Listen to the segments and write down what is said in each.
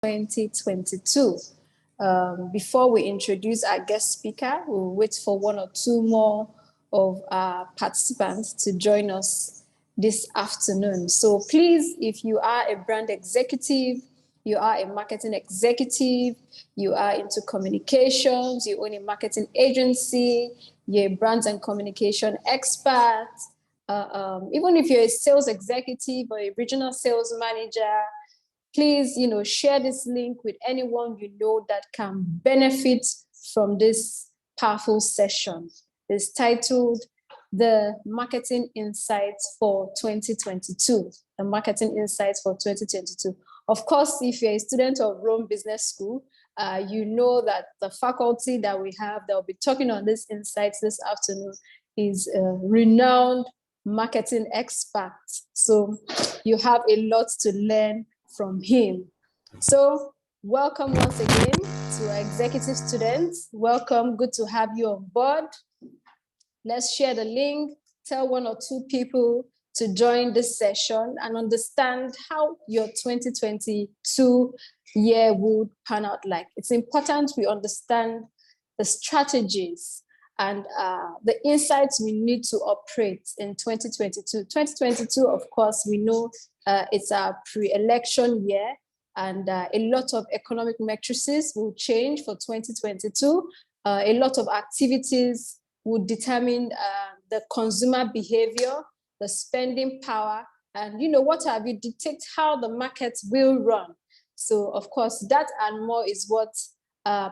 2022. Before we introduce our guest speaker, we'll wait for one or two more of our participants to join us this afternoon. So please, if you are a brand executive, you are a marketing executive, you are into communications, you own a marketing agency, you're a brands and communication expert, even if you're a sales executive or a regional sales manager, please, share this link with anyone you know that can benefit from this powerful session. It's titled The Marketing Insights for 2022. The Marketing Insights for 2022. Of course, if you're a student of Rome Business School, you know that the faculty that we have that will be talking on these insights this afternoon is a renowned marketing expert. So you have a lot to learn from him. So welcome once again to our executive students. Welcome, good to have you on board. Let's share the link, tell one or two people to join this session and understand how your 2022 year would pan out like. It's important we understand the strategies and the insights we need to operate in 2022. 2022, of course, we know it's our pre-election year, and a lot of economic matrices will change for 2022. A lot of activities will determine the consumer behavior, the spending power, and what have you, dictate how the markets will run. So, of course, that and more is what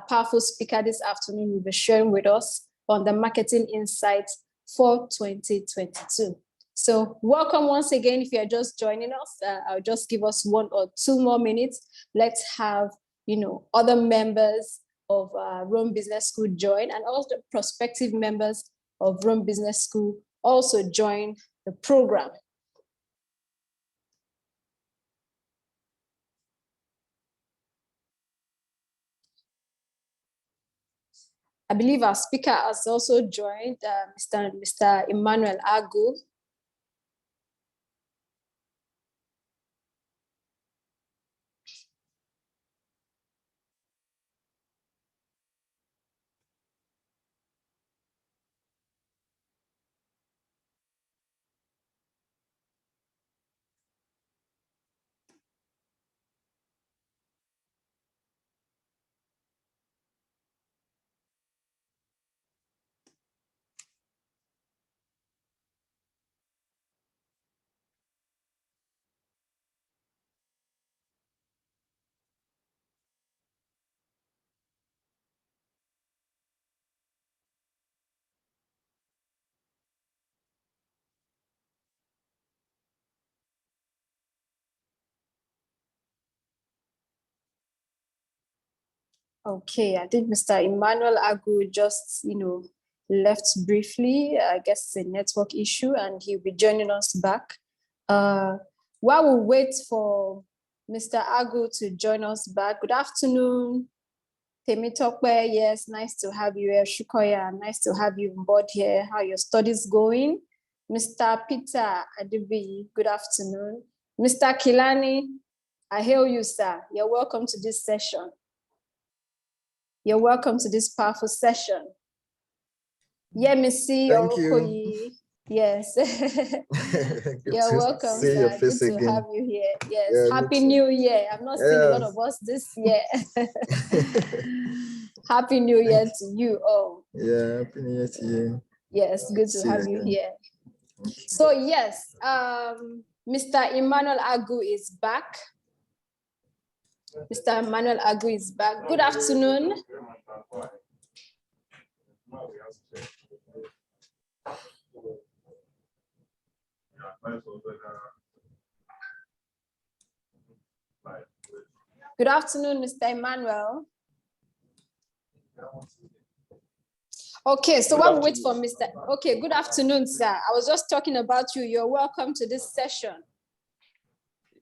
powerful speaker this afternoon will be sharing with us on the marketing insights for 2022. So welcome once again. If you're just joining us, I'll just give us 1 or 2 more minutes. Let's have, other members of Rome Business School join, and also prospective members of Rome Business School also join the program. I believe our speaker has also joined, Mr. Emmanuel Agu. Okay, I think Mr. Emmanuel Agu just, left briefly. I guess it's a network issue, and he'll be joining us back. While we wait for Mr. Agu to join us back, good afternoon, Temitokwe. Yes, nice to have you here. Shukoya, nice to have you on board here. How are your studies going? Mr. Peter Adibi, good afternoon. Mr. Kilani, I hail you, sir. You're welcome to this session. You're welcome to this powerful session. Yeah, Missy. Thank you. Yes. You're welcome, see sir. your face Good to again. have you here. Yes. Yeah, Happy New Year. I've not seen a lot of us this year. Happy New Year to you all. Yeah, Happy New Year to you. Yes, good to have you here. So yes, Mr. Emmanuel Agu is back. Mr. Emmanuel Agu is back. Good afternoon. Good afternoon, Mr. Emmanuel. Okay, so while we wait for Mr. Okay, good afternoon, sir. I was just talking about you. You're welcome to this session.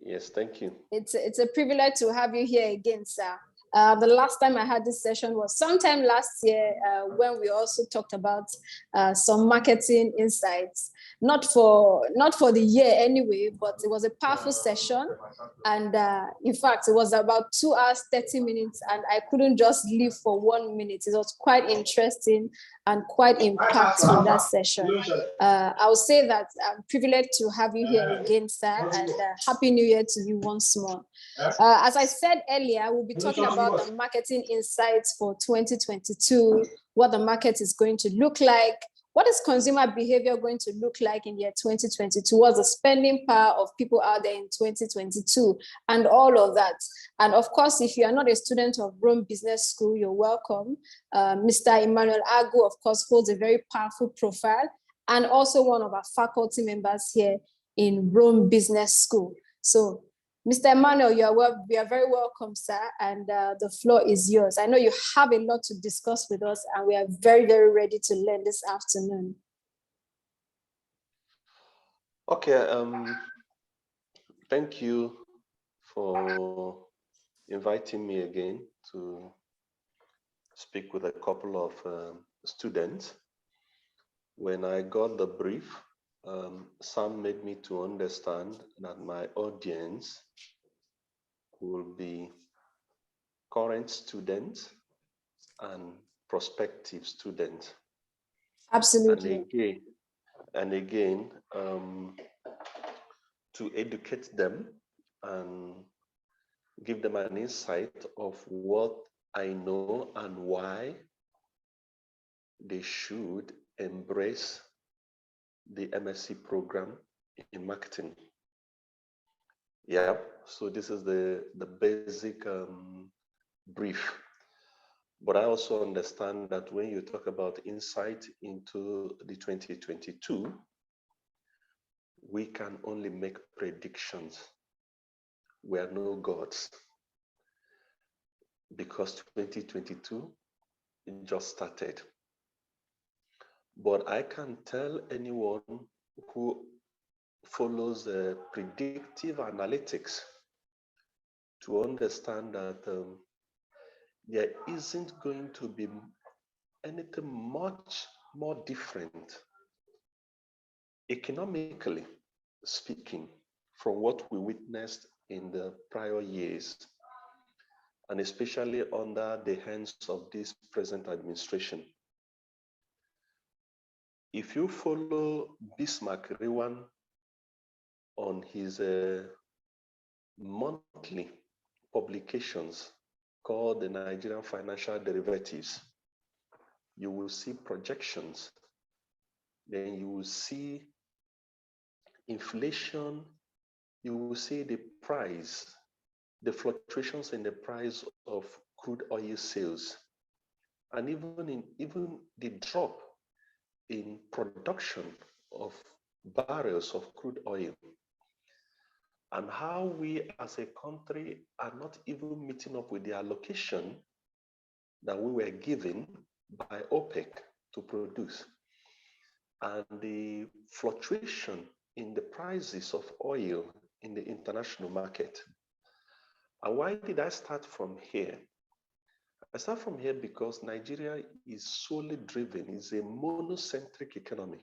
Yes, thank you. It's a privilege to have you here again, sir. The last time I had this session was sometime last year when we also talked about some marketing insights. Not for the year anyway, but it was a powerful session. And in fact, it was about 2 hours, 30 minutes, and I couldn't just leave for 1 minute. It was quite interesting and quite impactful, that session. I would say that I'm privileged to have you here again, sir, and Happy New Year to you once more. As I said earlier, we'll be talking about the marketing insights for 2022, what the market is going to look like, what is consumer behavior going to look like in year 2022, what's the spending power of people out there in 2022, and all of that. And of course, if you are not a student of Rome Business School, you're welcome. Mr. Emmanuel Agu, of course, holds a very powerful profile and also one of our faculty members here in Rome Business School. So, Mr. Emmanuel, you are very welcome, sir, and the floor is yours. I know you have a lot to discuss with us, and we are very, very ready to learn this afternoon. Okay, thank you for inviting me again to speak with a couple of students. When I got the brief, Sam made me to understand that my audience will be current students and prospective students. Absolutely. And again, to educate them and give them an insight of what I know and why they should embrace the MSc program in marketing. Yeah, so this is the basic brief. But I also understand that when you talk about insight into the 2022, we can only make predictions. We are no gods, because 2022 just started. But I can tell anyone who follows predictive analytics to understand that there isn't going to be anything much more different, economically speaking, from what we witnessed in the prior years, and especially under the hands of this present administration. If you follow Bismarck Rewan on his monthly publications called the Nigerian Financial Derivatives, you will see projections. Then you will see inflation. You will see the price, the fluctuations in the price of crude oil sales, and even the drop in production of barrels of crude oil, and how we as a country are not even meeting up with the allocation that we were given by OPEC to produce, and the fluctuation in the prices of oil in the international market. And why did I start from here? I start from here because Nigeria is solely driven, is a monocentric economy.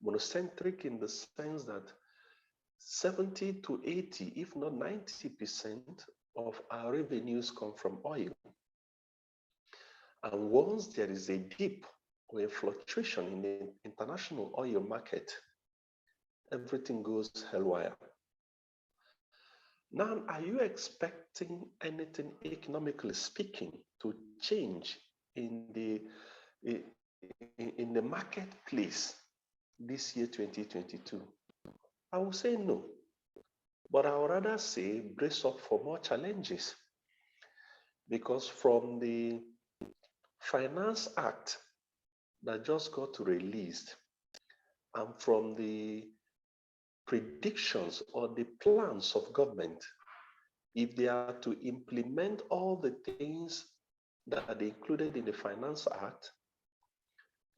Monocentric in the sense that 70 to 80, if not 90% of our revenues come from oil. And once there is a dip or a fluctuation in the international oil market, everything goes haywire. Now, are you expecting anything economically speaking to change in the marketplace this year, 2022? I will say no, but I would rather say brace up for more challenges, because from the Finance Act that just got released, and from the predictions or the plans of government, if they are to implement all the things that are included in the Finance Act,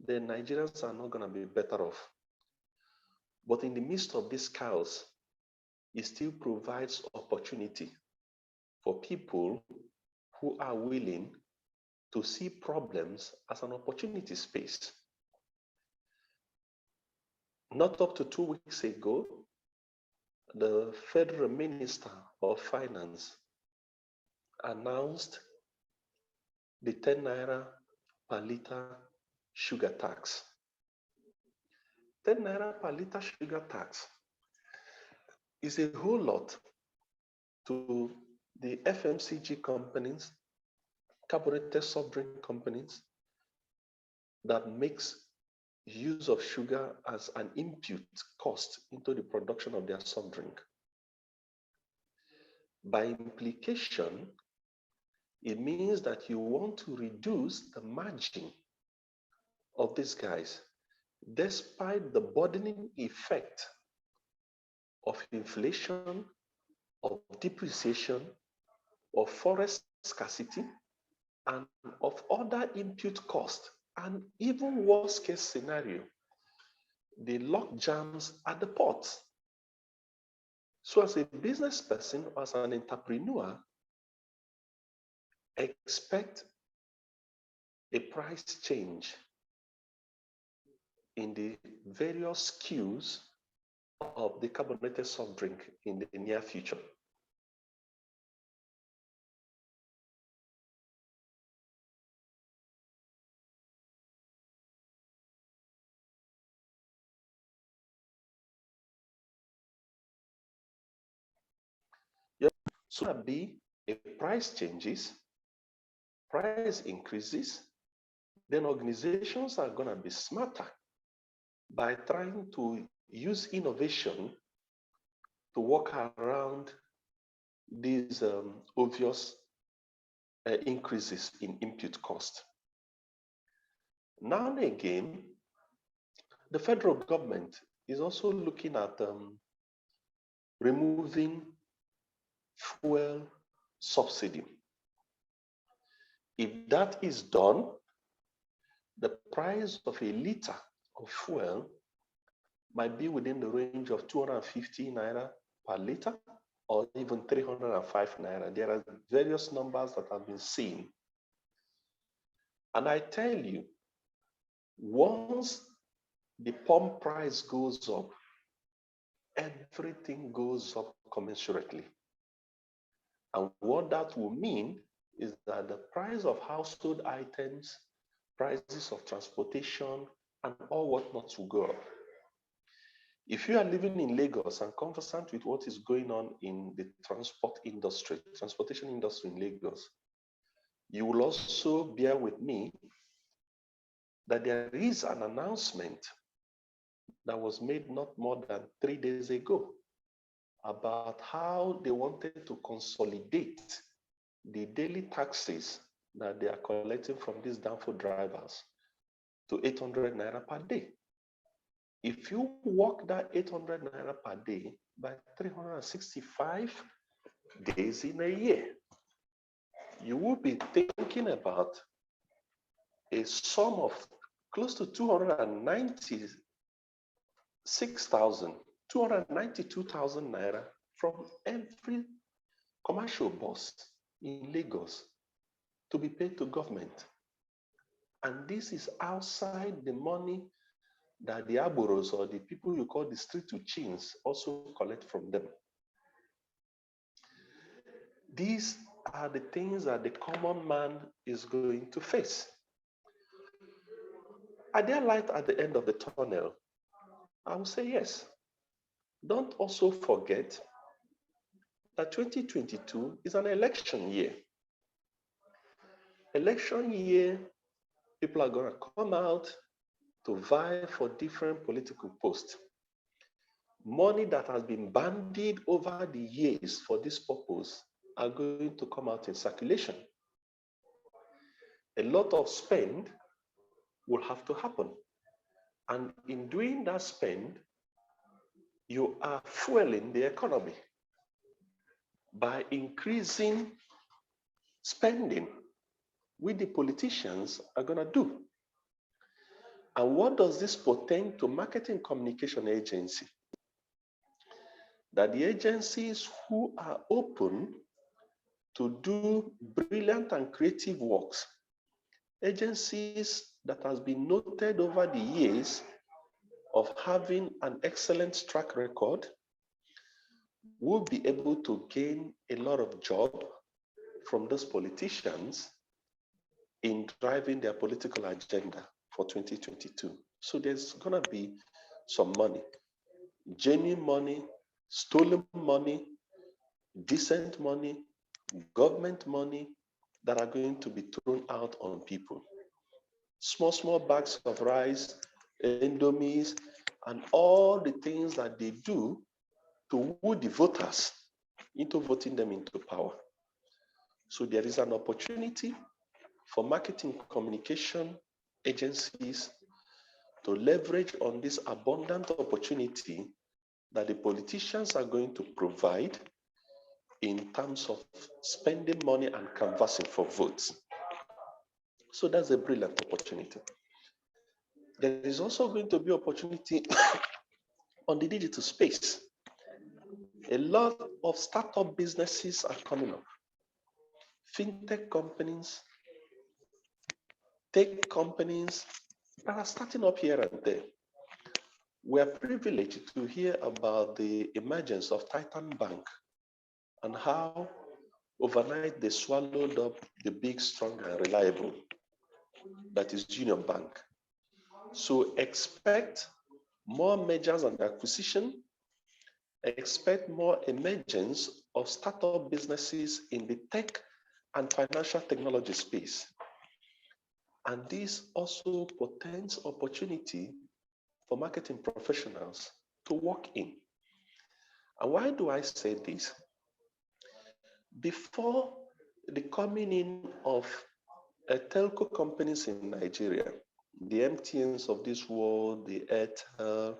then Nigerians are not going to be better off. But in the midst of this chaos, it still provides opportunity for people who are willing to see problems as an opportunity space. Not up to 2 weeks ago, the Federal Minister of Finance announced the 10 naira per liter sugar tax. 10 naira per liter sugar tax is a whole lot to the FMCG companies, carbonated soft drink companies that makes use of sugar as an input cost into the production of their soft drink. By implication, it means that you want to reduce the margin of these guys, despite the burdening effect of inflation, of depreciation, of forest scarcity, and of other input costs, and even worst case scenario, the lock jams at the ports. So as a business person, as an entrepreneur, expect a price change in the various SKUs of the carbonated soft drink in the near future. So there be a price changes, price increases, then organizations are going to be smarter by trying to use innovation to work around these obvious increases in input cost. Now and again, the federal government is also looking at removing fuel subsidy. If that is done, the price of a liter of fuel might be within the range of 250 naira per liter or even 305 naira. There are various numbers that have been seen. And I tell you, once the pump price goes up, everything goes up commensurately. And what that will mean is that the price of household items, prices of transportation, and all whatnot will go up. If you are living in Lagos and conversant with what is going on in the transportation industry in Lagos, you will also bear with me that there is an announcement that was made not more than 3 days ago about how they wanted to consolidate the daily taxes that they are collecting from these downfall drivers to 800 naira per day. If you work that 800 naira per day by 365 days in a year, you will be thinking about a sum of close to 292,000 naira from every commercial bus in Lagos to be paid to government. And this is outside the money that the aboros or the people you call the street urchins also collect from them. These are the things that the common man is going to face. Are there light at the end of the tunnel? I will say yes. Don't also forget that 2022 is an election year. Election year, people are going to come out to vie for different political posts. Money that has been bandied over the years for this purpose are going to come out in circulation. A lot of spend will have to happen. And in doing that spend, you are fueling the economy by increasing spending, which the politicians are going to do. And what does this portend to marketing communication agency? That the agencies who are open to do brilliant and creative works. Agencies that has been noted over the years of having an excellent track record will be able to gain a lot of job from those politicians in driving their political agenda for 2022. So there's going to be some money, genuine money, stolen money, decent money, government money that are going to be thrown out on people. Small bags of rice, endomies, and all the things that they do to woo the voters into voting them into power. So there is an opportunity for marketing communication agencies to leverage on this abundant opportunity that the politicians are going to provide in terms of spending money and canvassing for votes. So that's a brilliant opportunity. There is also going to be opportunity on the digital space. A lot of startup businesses are coming up. Fintech companies, tech companies that are starting up here and there. We are privileged to hear about the emergence of Titan Bank and how overnight they swallowed up the big, strong, and reliable that is Union Bank. So expect more mergers and acquisition, expect more emergence of startup businesses in the tech and financial technology space. And this also portends opportunity for marketing professionals to work in. And why do I say this? Before the coming in of telco companies in Nigeria, the MTNs of this world, the Airtel,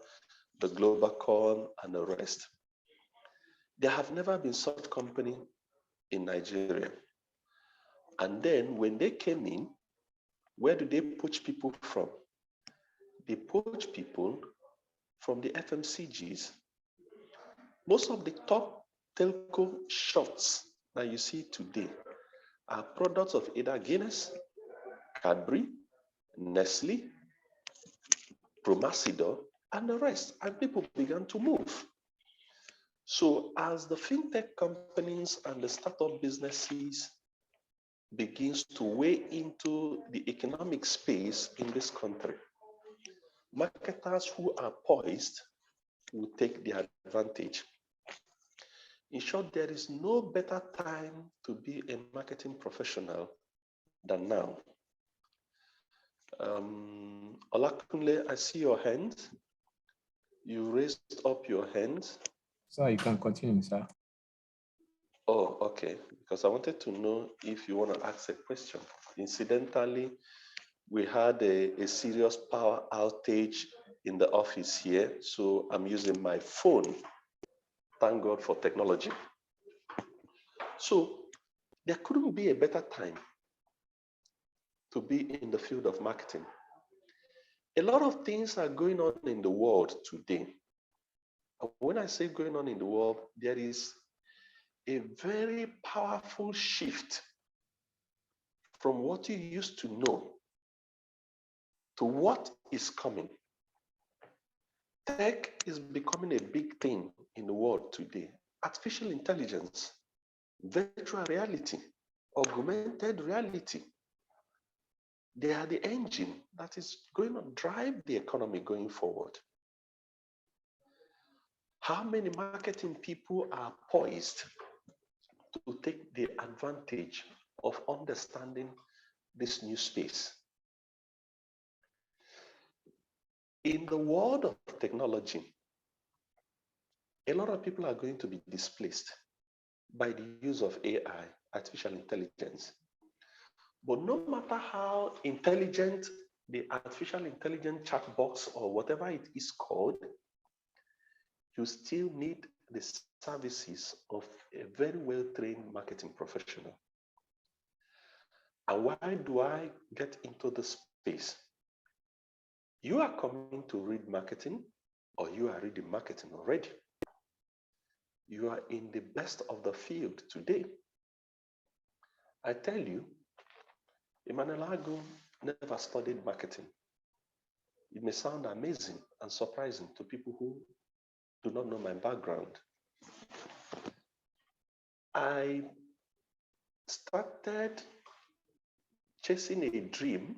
the Globacom, and the rest, there have never been such company in Nigeria. And then when they came in, where do they poach people from? They poach people from the FMCGs. Most of the top telco shops that you see today are products of either Guinness, Cadbury, Nestle, Promasidor, and the rest. And people began to move. So as the fintech companies and the startup businesses begins to weigh into the economic space in this country, marketers who are poised will take the advantage. In short, there is no better time to be a marketing professional than now. Olakunle, I see your hand. You raised up your hand. Sir, you can continue, sir. Oh, okay. Because I wanted to know if you want to ask a question. Incidentally, we had a serious power outage in the office here, so I'm using my phone. Thank God for technology. So there couldn't be a better time to be in the field of marketing. A lot of things are going on in the world today. When I say going on in the world, there is a very powerful shift from what you used to know to what is coming. Tech is becoming a big thing in the world today. Artificial intelligence, virtual reality, augmented reality. They are the engine that is going to drive the economy going forward. How many marketing people are poised to take the advantage of understanding this new space? In the world of technology, a lot of people are going to be displaced by the use of AI, artificial intelligence. But no matter how intelligent the artificial intelligence chat box or whatever it is called, you still need the services of a very well-trained marketing professional. And why do I get into this space? You are coming to read marketing, or you are reading marketing already. You are in the best of the field today. I tell you, Emmanuel Agu never studied marketing. It may sound amazing and surprising to people who do not know my background. I started chasing a dream,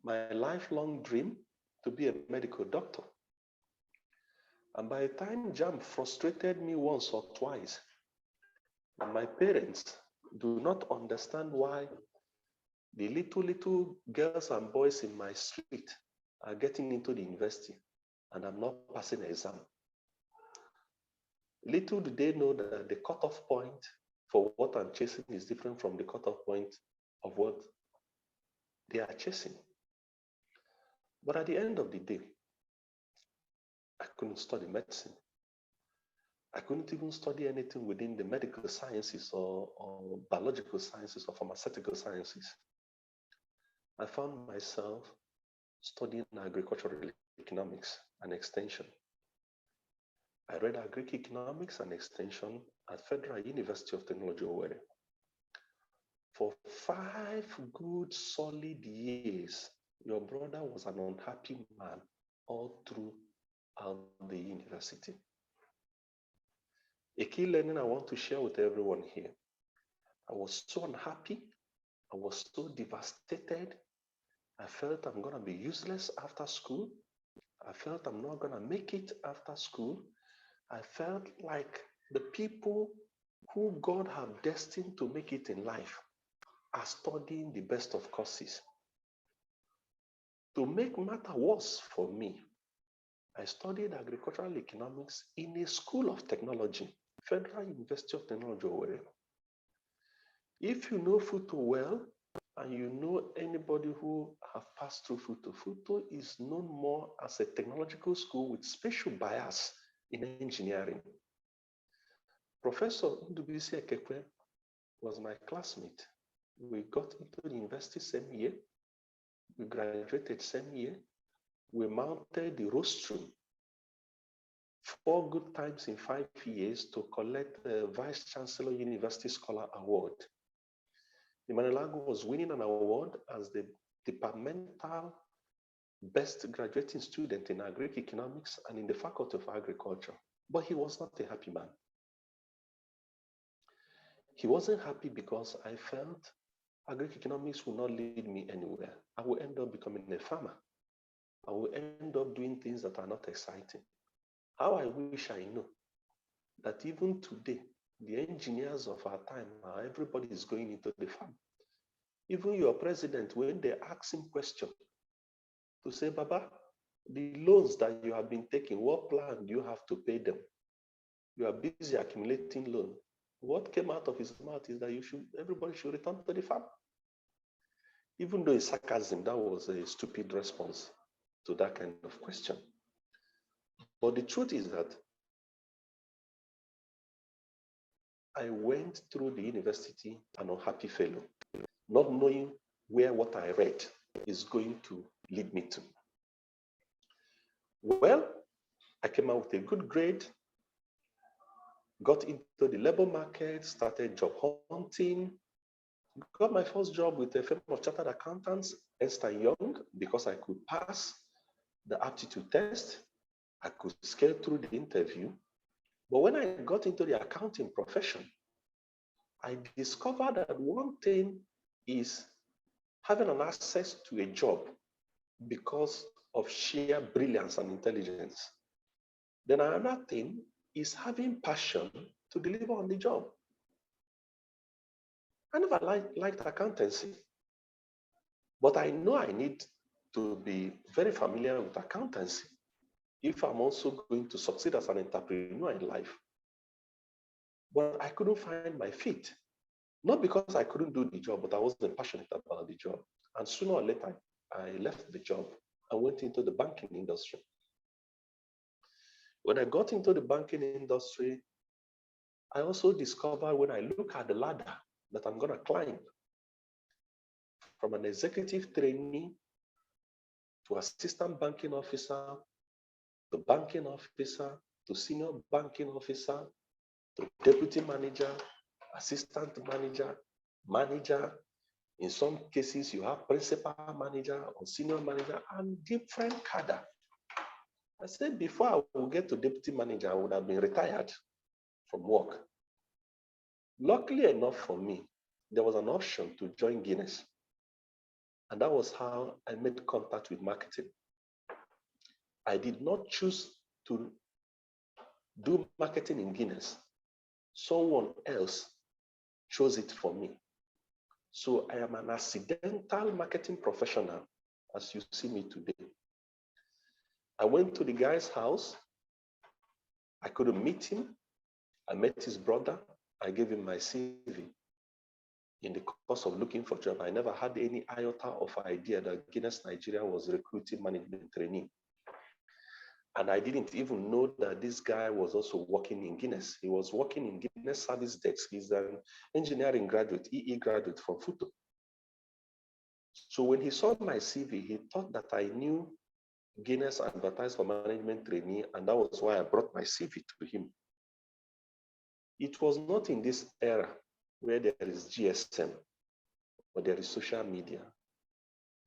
my lifelong dream, to be a medical doctor. And by the time JAM frustrated me once or twice, and my parents do not understand why the little girls and boys in my street are getting into the university and I'm not passing the exam. Little do they know that the cutoff point for what I'm chasing is different from the cutoff point of what they are chasing. But at the end of the day, I couldn't study medicine. I couldn't even study anything within the medical sciences or biological sciences or pharmaceutical sciences. I found myself studying agricultural economics and extension. I read agri-economics and extension at Federal University of Technology, Owerri. For 5 good solid years, your brother was an unhappy man all throughout the university. A key learning I want to share with everyone here. I was so unhappy. I was so devastated. I felt I'm going to be useless after school. I felt I'm not going to make it after school. I felt like the people who God have destined to make it in life are studying the best of courses. To make matter worse for me, I studied agricultural economics in a school of technology, Federal University of Technology, Owerri. If you know FUTO well, and you know anybody who have passed through FUTO, FUTO is known more as a technological school with special bias in engineering. Professor Ndubisi Ekekwe was my classmate. We got into the university same year. We graduated same year. We mounted the rostrum 4 good times in 5 years to collect the Vice Chancellor University Scholar Award. Emmanuel Agu was winning an award as the departmental best graduating student in agri-economics and in the Faculty of Agriculture. But he was not a happy man. He wasn't happy because I felt agri-economics will not lead me anywhere. I will end up becoming a farmer. I will end up doing things that are not exciting. How I wish I know that even today, the engineers of our time, everybody is going into the farm. Even your president, when they ask him question, to say, Baba, the loans that you have been taking, what plan do you have to pay them? You are busy accumulating loan. What came out of his mouth is that everybody should return to the farm. Even though it's sarcasm, that was a stupid response to that kind of question. But the truth is that I went through the university an unhappy fellow, not knowing where what I read is going to lead me to. Well, I came out with a good grade, got into the labor market, started job hunting, got my first job with a firm of chartered accountants, Ernst & Young, because I could pass the aptitude test. I could scale through the interview. But when I got into the accounting profession, I discovered that one thing is having an access to a job because of sheer brilliance and intelligence. Then another thing is having passion to deliver on the job. I never liked accountancy, but I know I need to be very familiar with accountancy if I'm also going to succeed as an entrepreneur in life. But I couldn't find my feet. Not because I couldn't do the job, but I wasn't passionate about the job. And sooner or later, I left the job and went into the banking industry. When I got into the banking industry, I also discovered when I look at the ladder that I'm going to climb from an executive trainee to assistant banking officer, to banking officer, to senior banking officer, to deputy manager, assistant manager, manager. In some cases, you have principal manager or senior manager and different cadre. I said, before I will get to deputy manager, I would have been retired from work. Luckily enough for me, there was an option to join Guinness. And that was how I made contact with marketing. I did not choose to do marketing in Guinness. Someone else chose it for me. So I am an accidental marketing professional, as you see me today. I went to the guy's house. I couldn't meet him. I met his brother. I gave him my CV. In the course of looking for a job, I never had any iota of idea that Guinness Nigeria was recruiting management trainee. And I didn't even know that this guy was also working in Guinness. He was working in Guinness service desk. He's an engineering graduate, EE graduate from Futo. So when he saw my CV, he thought that I knew Guinness advertised for management trainee, and that was why I brought my CV to him. It was not in this era where there is GSM or there is social media.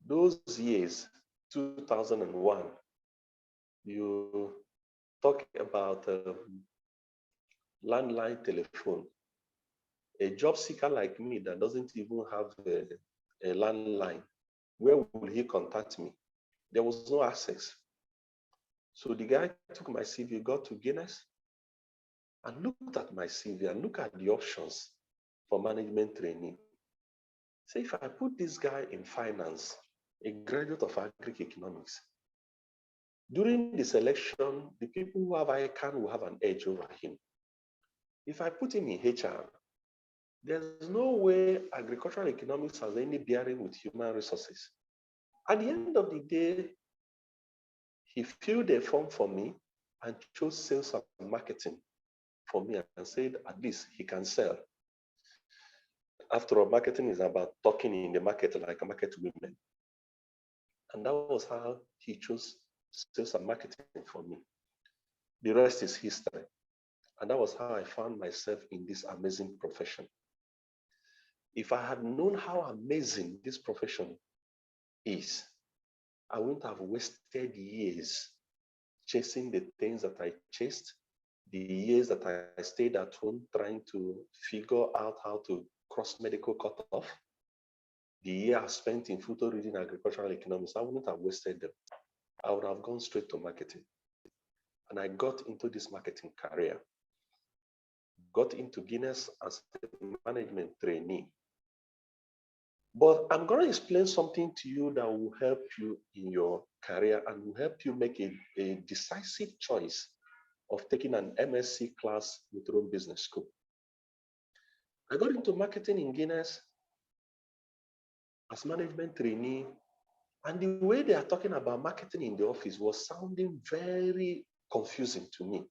Those years, 2001, you talk about landline telephone. A job seeker like me that doesn't even have a landline, where will he contact me? There was no access. So the guy took my CV, got to Guinness, and looked at my CV and looked at the options for management training. Say, if I put this guy in finance, a graduate of agri-economics, during the selection, the people who have ICANN will have an edge over him. If I put him in HR, there's no way agricultural economics has any bearing with human resources. At the end of the day, he filled a form for me and chose sales and marketing for me and said, at least he can sell. After all, marketing is about talking in the market like a market women. And that was how he chose sales and marketing for me. The rest is history. And that was how I found myself in this amazing profession. If I had known how amazing this profession is, I wouldn't have wasted years chasing the things that I chased, the years that I stayed at home trying to figure out how to cross medical cutoff, the year I spent in Futo reading agricultural economics. I wouldn't have wasted them. I would have gone straight to marketing. And I got into this marketing career, got into Guinness as a management trainee. But I'm going to explain something to you that will help you in your career and will help you make a decisive choice of taking an MSc class with Rome Business School. I got into marketing in Guinness as management trainee, and the way they are talking about marketing in the office was sounding very confusing to me,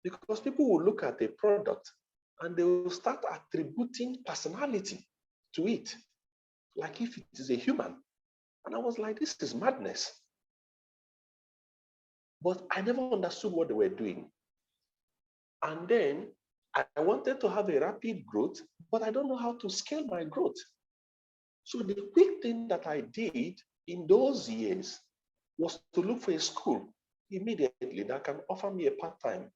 because people will look at a product and they will start attributing personality to it, like if it is a human. And I was like, this is madness. But I never understood what they were doing. And then I wanted to have a rapid growth, but I don't know how to scale my growth. So the quick thing that I did in those years was to look for a school immediately that can offer me a part-time.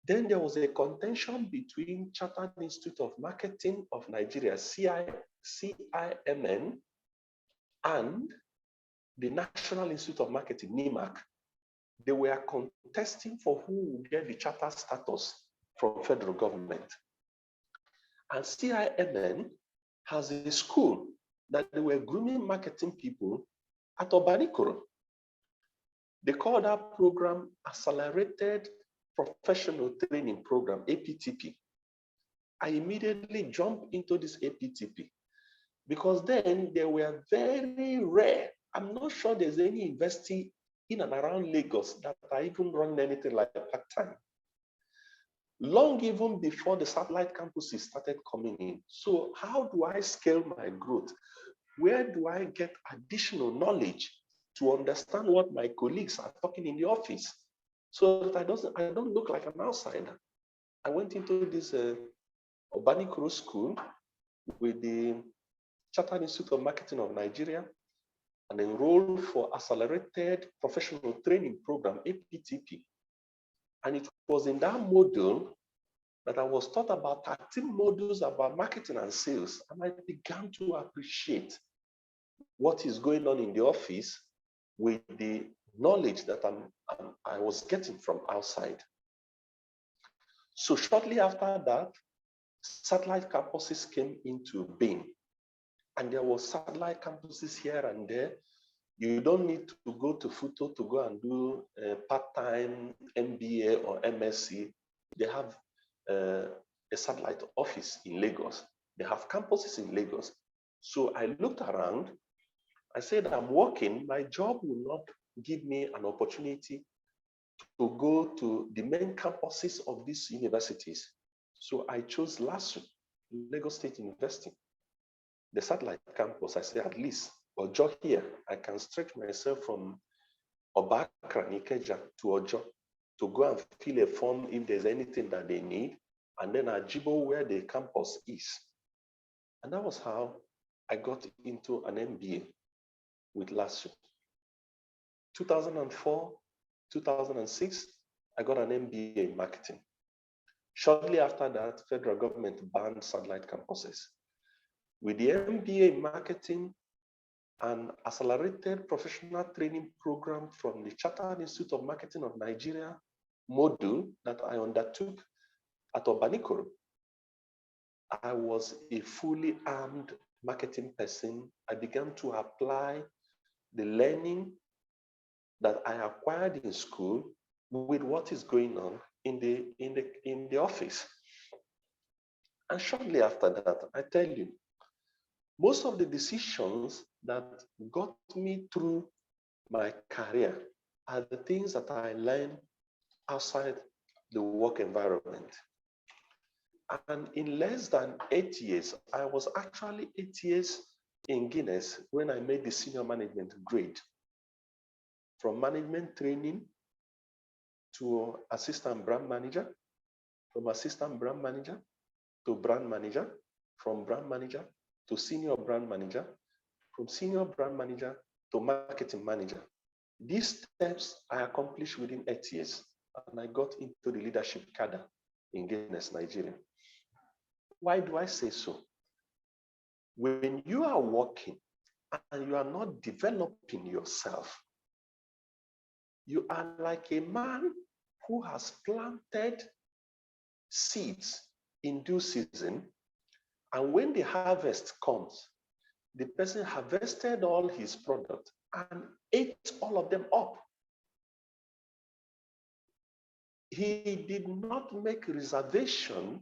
Then there was a contention between Chartered Institute of Marketing of Nigeria, CIMN, and the National Institute of Marketing, NIMAC. They were contesting for who would get the charter status from federal government. And CIMN has a school that they were grooming marketing people at Obanikoro. They call that program Accelerated Professional Training Program, APTP. I immediately jumped into this APTP because then they were very rare. I'm not sure there's any university in and around Lagos that are even running anything like part-time. Long even before the satellite campuses started coming in. So how do I scale my growth? Where do I get additional knowledge to understand what my colleagues are talking in the office so that I don't look like an outsider? I went into this Obanikoro School with the Chartered Institute of Marketing of Nigeria and enrolled for Accelerated Professional Training Program, APTP. And it was in that module that I was taught about 13 modules about marketing and sales. And I began to appreciate what is going on in the office with the knowledge that I was getting from outside. So shortly after that, satellite campuses came into being. And there were satellite campuses here and there. You don't need to go to FUTO to go and do a part-time MBA or MSc. They have a satellite office in Lagos. They have campuses in Lagos. So I looked around. I said, I'm working. My job will not give me an opportunity to go to the main campuses of these universities. So I chose LASU, Lagos State University, the satellite campus. I said, at least Ojo here, I can stretch myself from Obakra, Nikeja to Ojo to go and fill a form if there's anything that they need, and then Ajibo where the campus is. And that was how I got into an MBA with LASU. 2004, 2006, I got an MBA in marketing. Shortly after that, federal government banned satellite campuses. With the MBA in marketing, an accelerated professional training program from the Chartered Institute of Marketing of Nigeria module that I undertook at Obanikoro, I was a fully armed marketing person. I began to apply the learning that I acquired in school with what is going on in the office. And shortly after that, I tell you, most of the decisions that got me through my career are the things that I learned outside the work environment. And in less than 8 years, I was actually 8 years in Guinness when I made the senior management grade. From management training to assistant brand manager, from assistant brand manager to brand manager, from brand manager to senior brand manager, from senior brand manager to marketing manager. These steps I accomplished within 8 years, and I got into the leadership cadre in Guinness, Nigeria. Why do I say so? When you are working and you are not developing yourself, you are like a man who has planted seeds in due season, and when the harvest comes, the person harvested all his product and ate all of them up. He did not make reservation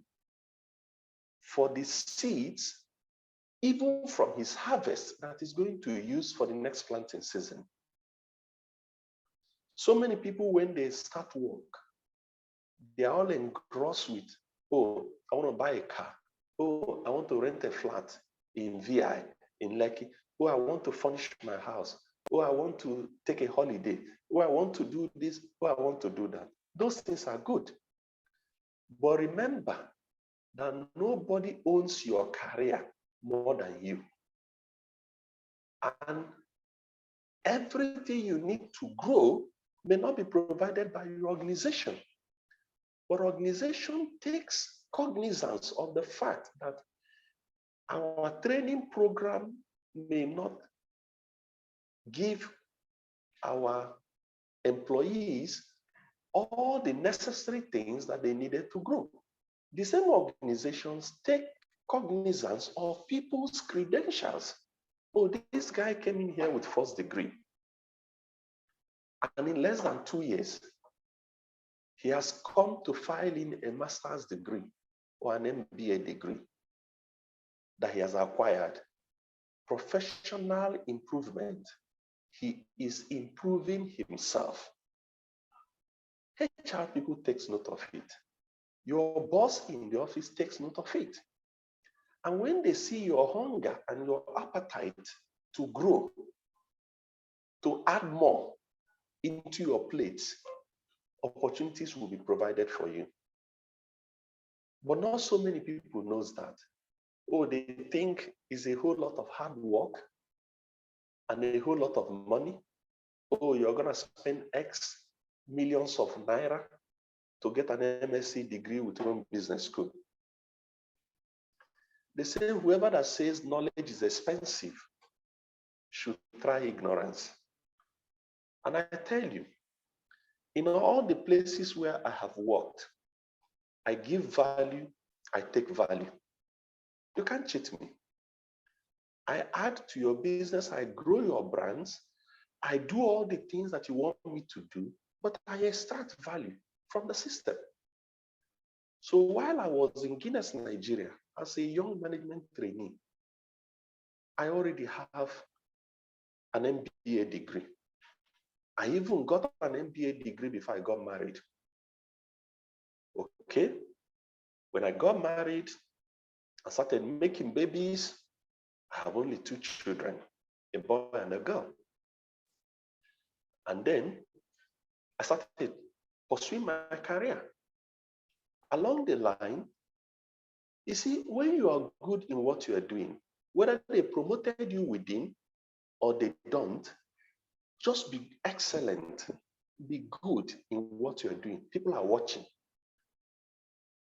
for the seeds, even from his harvest that he's going to use for the next planting season. So many people, when they start work, they are all engrossed with, oh, I want to buy a car. Oh, I want to rent a flat in VI, in Lekki. Oh, I want to furnish my house. Oh, I want to take a holiday. Oh, I want to do this. Oh, I want to do that. Those things are good. But remember that nobody owns your career more than you. And everything you need to grow may not be provided by your organization. But organization takes cognizance of the fact that our training program may not give our employees all the necessary things that they needed to grow. The same organizations take cognizance of people's credentials. Oh, this guy came in here with first degree. And in less than 2 years, he has come to file in a master's degree or an MBA degree that he has acquired. Professional improvement. He is improving himself. HR people takes note of it. Your boss in the office takes note of it. And when they see your hunger and your appetite to grow, to add more into your plate, opportunities will be provided for you. But not so many people knows that. Oh, they think it's a whole lot of hard work and a whole lot of money. Oh, you're gonna spend X millions of naira to get an MSc degree with your own business school. They say whoever that says knowledge is expensive should try ignorance. And I tell you, in all the places where I have worked, I give value, I take value. You can't cheat me. I add to your business, I grow your brands, I do all the things that you want me to do, but I extract value from the system. So while I was in Guinness, Nigeria, as a young management trainee, I already have an MBA degree. I even got an MBA degree before I got married. Okay? When I got married, I started making babies. I have only 2 children, a boy and a girl. And then I started pursuing my career. Along the line, you see, when you are good in what you are doing, whether they promoted you within or they don't, just be excellent, be good in what you're doing. People are watching.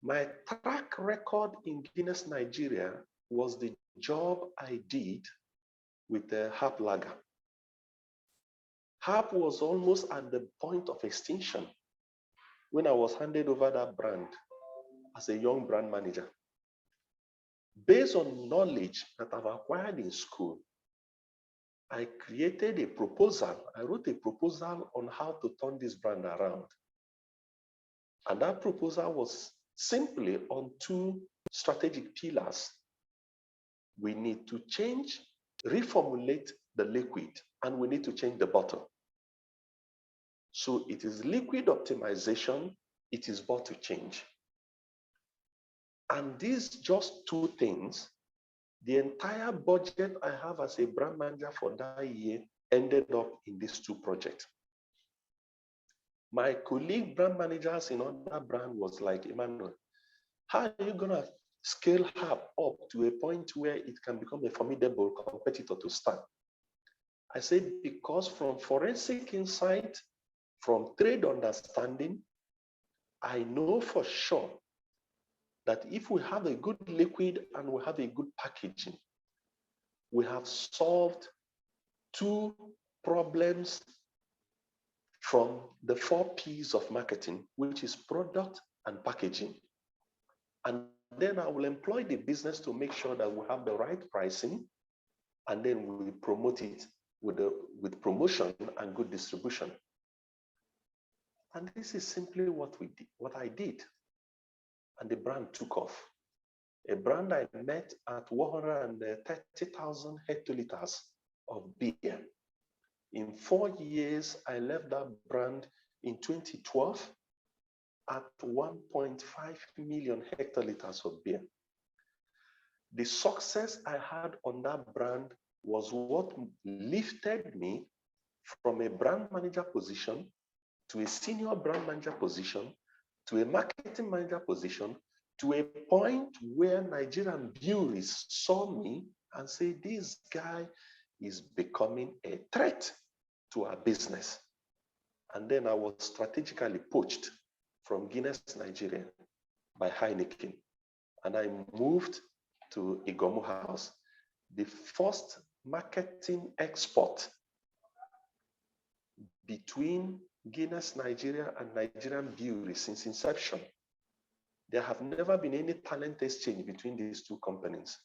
My track record in Guinness, Nigeria was the job I did with the Harp Lager. Harp was almost at the point of extinction when I was handed over that brand as a young brand manager. Based on knowledge that I've acquired in school, I created a proposal. I wrote a proposal on how to turn this brand around. And that proposal was simply on 2 strategic pillars. We need to change, reformulate the liquid, and we need to change the bottle. So it is liquid optimization, it is bottle change. And these just 2 things, the entire budget I have as a brand manager for that year ended up in these 2 projects. My colleague brand managers in other brand was like, Emmanuel, how are you going to scale up to a point where it can become a formidable competitor to start? I said, because from forensic insight, from trade understanding, I know for sure that if we have a good liquid and we have a good packaging, we have solved 2 problems from the 4 P's of marketing, which is product and packaging. And then I will employ the business to make sure that we have the right pricing, and then we promote it with promotion and good distribution. And this is simply what I did. And the brand took off. A brand I met at 130,000 hectoliters of beer. In 4 years, I left that brand in 2012 at 1.5 million hectoliters of beer. The success I had on that brand was what lifted me from a brand manager position to a senior brand manager position to a marketing manager position to a point where Nigerian breweries saw me and said, this guy is becoming a threat to our business. And then I was strategically poached from Guinness, Nigeria by Heineken. And I moved to Igomu House, the first marketing export between Guinness, Nigeria and Nigerian breweries since inception. There have never been any talent exchange between these 2 companies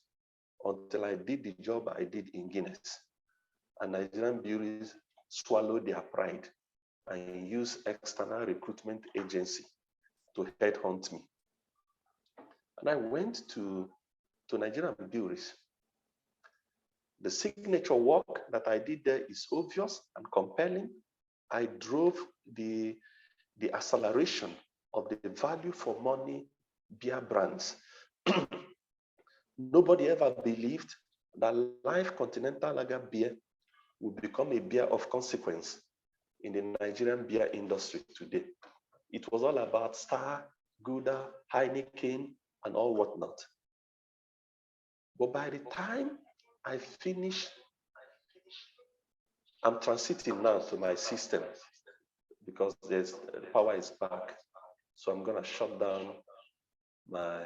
until I did the job I did in Guinness. And Nigerian breweries swallowed their pride and used external recruitment agency to headhunt me. And I went to Nigerian breweries. The signature work that I did there is obvious and compelling. I drove the acceleration of the value for money beer brands. Nobody ever believed that Life Continental Lager beer would become a beer of consequence in the Nigerian beer industry today. It was all about Star, Gouda, Heineken, and all whatnot. But by the time I finish, I'm transiting now to my system because the power is back. So I'm gonna shut down my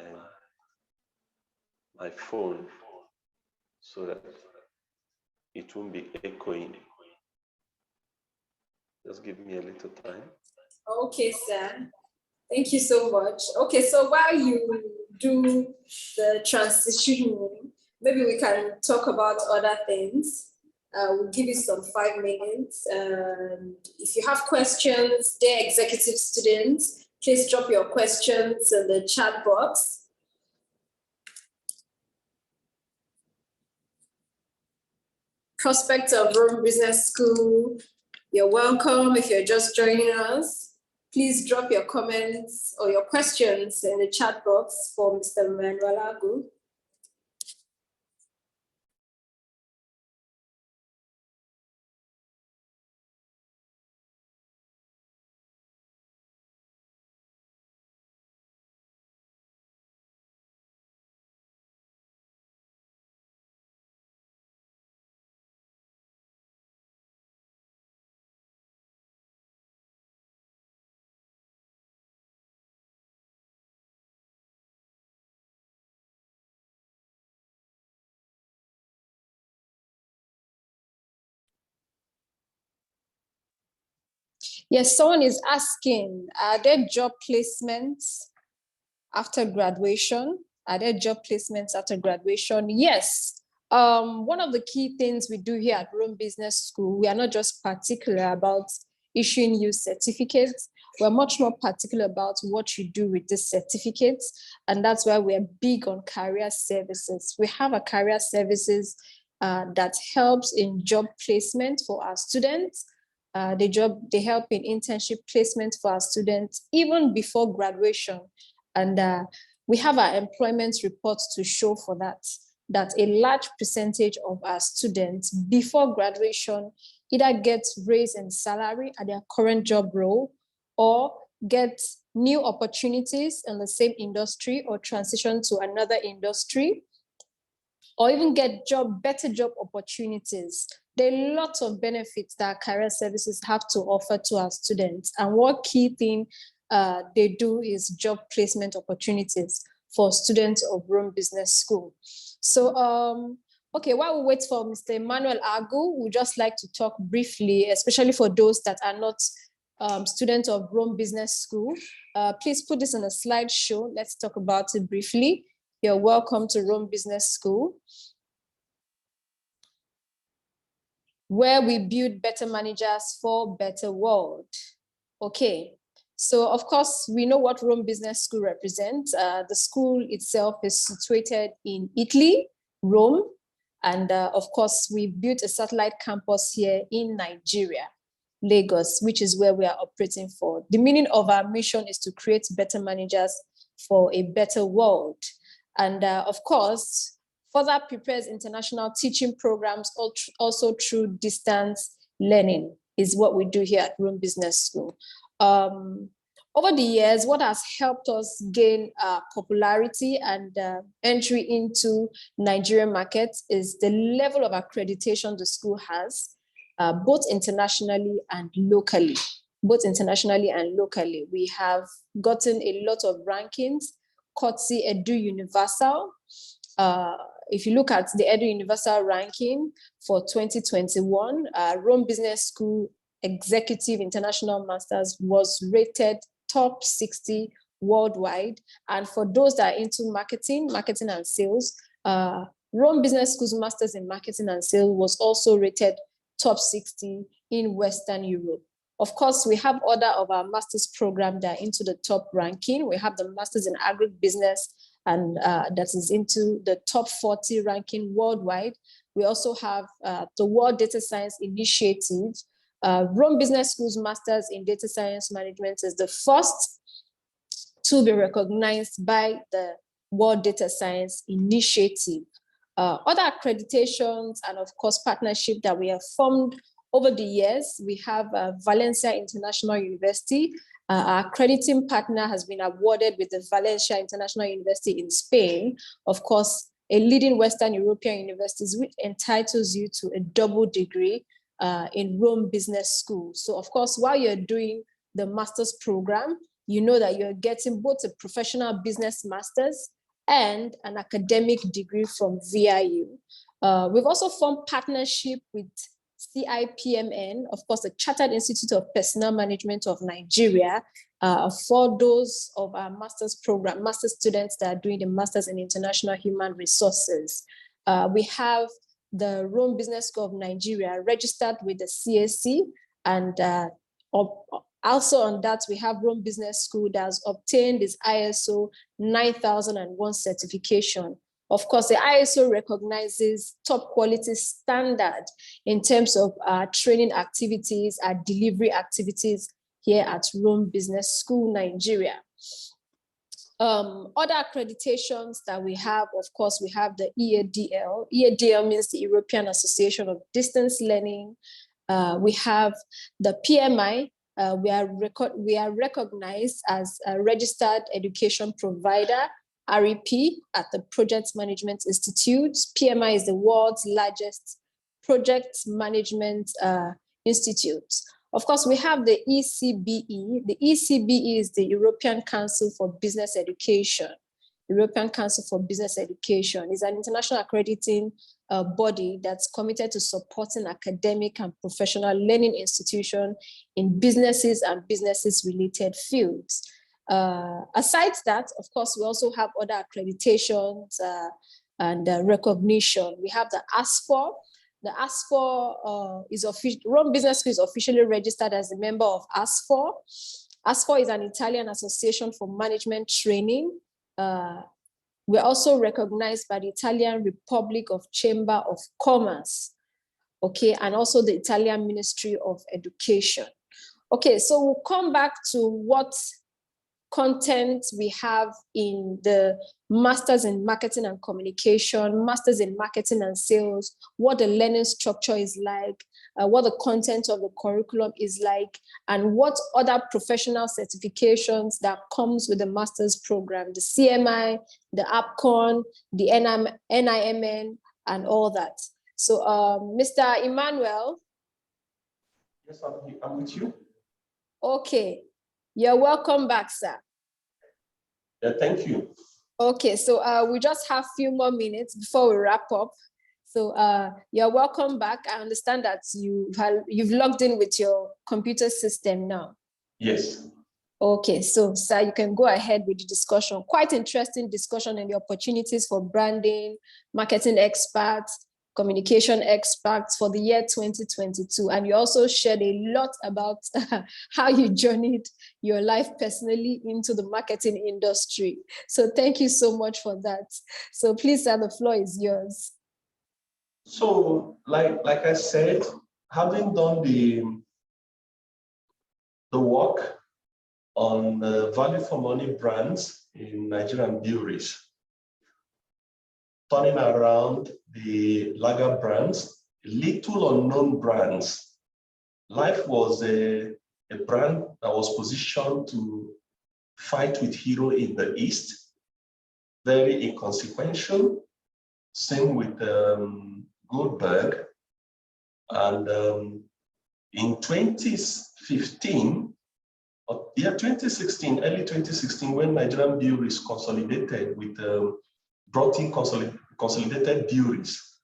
phone so that it won't be echoing. Just give me a little time. Okay, sir. Thank you so much. Okay, so while you do the transitioning, maybe we can talk about other things. We'll give you some 5 minutes. If you have questions, dear executive students, please drop your questions in the chat box. Prospects of Rome Business School, you're welcome. If you're just joining us, please drop your comments or your questions in the chat box for Mr. Manuel Agu. Yes, someone is asking, are there job placements after graduation? Are there job placements after graduation? Yes. One of the key things we do here at Rome Business School, we are not just particular about issuing you certificates. We're much more particular about what you do with these certificates. And that's why we're big on career services. We have a career services that helps in job placement for our students. They help in internship placement for our students even before graduation. And we have our employment reports to show for that a large percentage of our students before graduation either get raise in salary at their current job role or get new opportunities in the same industry or transition to another industry or even get better job opportunities. There are lots of benefits that career services have to offer to our students. And one key thing they do is job placement opportunities for students of Rome Business School. So, okay, while we wait for Mr. Emmanuel Agu, we'd just like to talk briefly, especially for those that are not students of Rome Business School. Please put this on a slideshow. Let's talk about it briefly. You're welcome to Rome Business School, where we build better managers for better world. Okay, so of course, we know what Rome Business School represents. The school itself is situated in Italy, Rome, and of course, we built a satellite campus here in Nigeria, Lagos, which is where we are operating for. The meaning of our mission is to create better managers for a better world. And of course, further prepares international teaching programs also through distance learning is what we do here at Rome Business School. Over the years, what has helped us gain popularity and entry into Nigerian markets is the level of accreditation the school has, both internationally and locally. Both internationally and locally. We have gotten a lot of rankings, courtesy Edu Universal. If you look at the Edu Universal ranking for 2021, Rome Business School Executive International Masters was rated top 60 worldwide. And for those that are into marketing and sales, Rome Business School's Masters in Marketing and Sales was also rated top 60 in Western Europe. Of course, we have other of our master's program that are into the top ranking. We have the Masters in Agribusiness, and that is into the top 40 ranking worldwide. We also have the World Data Science Initiative. Rome Business School's Masters in Data Science Management is the first to be recognized by the World Data Science Initiative. Other accreditations and of course partnership that we have formed over the years, we have Valencia International University Our accrediting partner has been awarded with the Valencia International University in Spain, of course, a leading Western European university, which entitles you to a double degree in Rome Business School. So, of course, while you're doing the master's program, you know that you're getting both a professional business master's and an academic degree from VIU. We've also formed partnership with CIPMN, of course, the Chartered Institute of Personnel Management of Nigeria, for those of our master's program, master's students that are doing the Masters in International Human Resources. We have the Rome Business School of Nigeria registered with the CAC, and also on that, we have Rome Business School that has obtained its ISO 9001 certification. Of course, the ISO recognizes top quality standard in terms of our training activities, our delivery activities here at Rome Business School, Nigeria. Other accreditations that we have, of course, we have the EADL. EADL means the European Association of Distance Learning. We have the PMI. We are recognized as a registered education provider, REP, at the Project Management Institute. PMI is the world's largest project management institute. Of course, we have the ECBE. The ECBE is the European Council for Business Education. European Council for Business Education is an international accrediting body that's committed to supporting academic and professional learning institutions in businesses and businesses-related fields. Aside that, of course, we also have other accreditations and recognition. We have the ASFOR. The ASFOR is official. Rome Business School is officially registered as a member of ASFOR. ASFOR is an Italian association for management training. We're also recognized by the Italian Republic of Chamber of Commerce, okay, and also the Italian Ministry of Education. Okay, so we'll come back to what content we have in the Masters in Marketing and Communication, Masters in Marketing and Sales, what the learning structure is like, what the content of the curriculum is like, and what other professional certifications that comes with the master's program, the CMI, the APCON, the NIMN, and all that. So Mr. Emmanuel. Yes, I'm with you. Okay, you're welcome back, sir. Yeah, thank you. Okay, so we just have a few more minutes before we wrap up. So you're welcome back. I understand that you've logged in with your computer system now. Yes. Okay, so sir, you can go ahead with the discussion. Quite interesting discussion and the opportunities for branding, marketing experts, communication experts for the year 2022. And you also shared a lot about how you journeyed your life personally into the marketing industry. So thank you so much for that. So please, sir, the floor is yours. So like I said, having done the work on value for money brands in Nigerian breweries, turning around the lager brands, little unknown brands. Life was a brand that was positioned to fight with Hero in the East, very inconsequential. Same with Goldberg. And in 2015, early 2016, when Nigerian breweries consolidated with brought in consolidated breweries,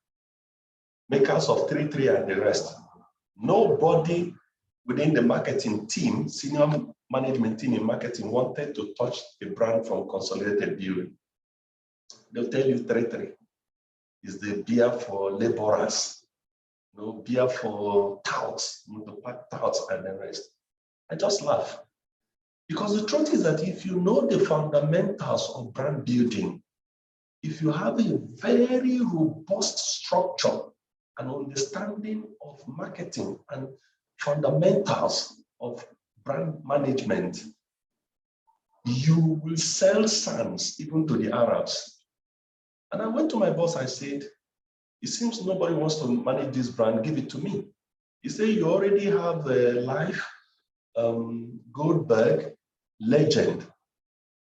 makers of 3-3 and the rest. Nobody within the marketing team, senior management team in marketing, wanted to touch a brand from consolidated brewery. They'll tell you 3-3 is the beer for laborers, beer for touts, the pack touts and the rest. I just laugh. Because the truth is that if you know the fundamentals of brand building, if you have a very robust structure and understanding of marketing and fundamentals of brand management, you will sell SANs even to the Arabs. And I went to my boss, I said, it seems nobody wants to manage this brand, give it to me. He said, you already have a life, Goldberg, Legend.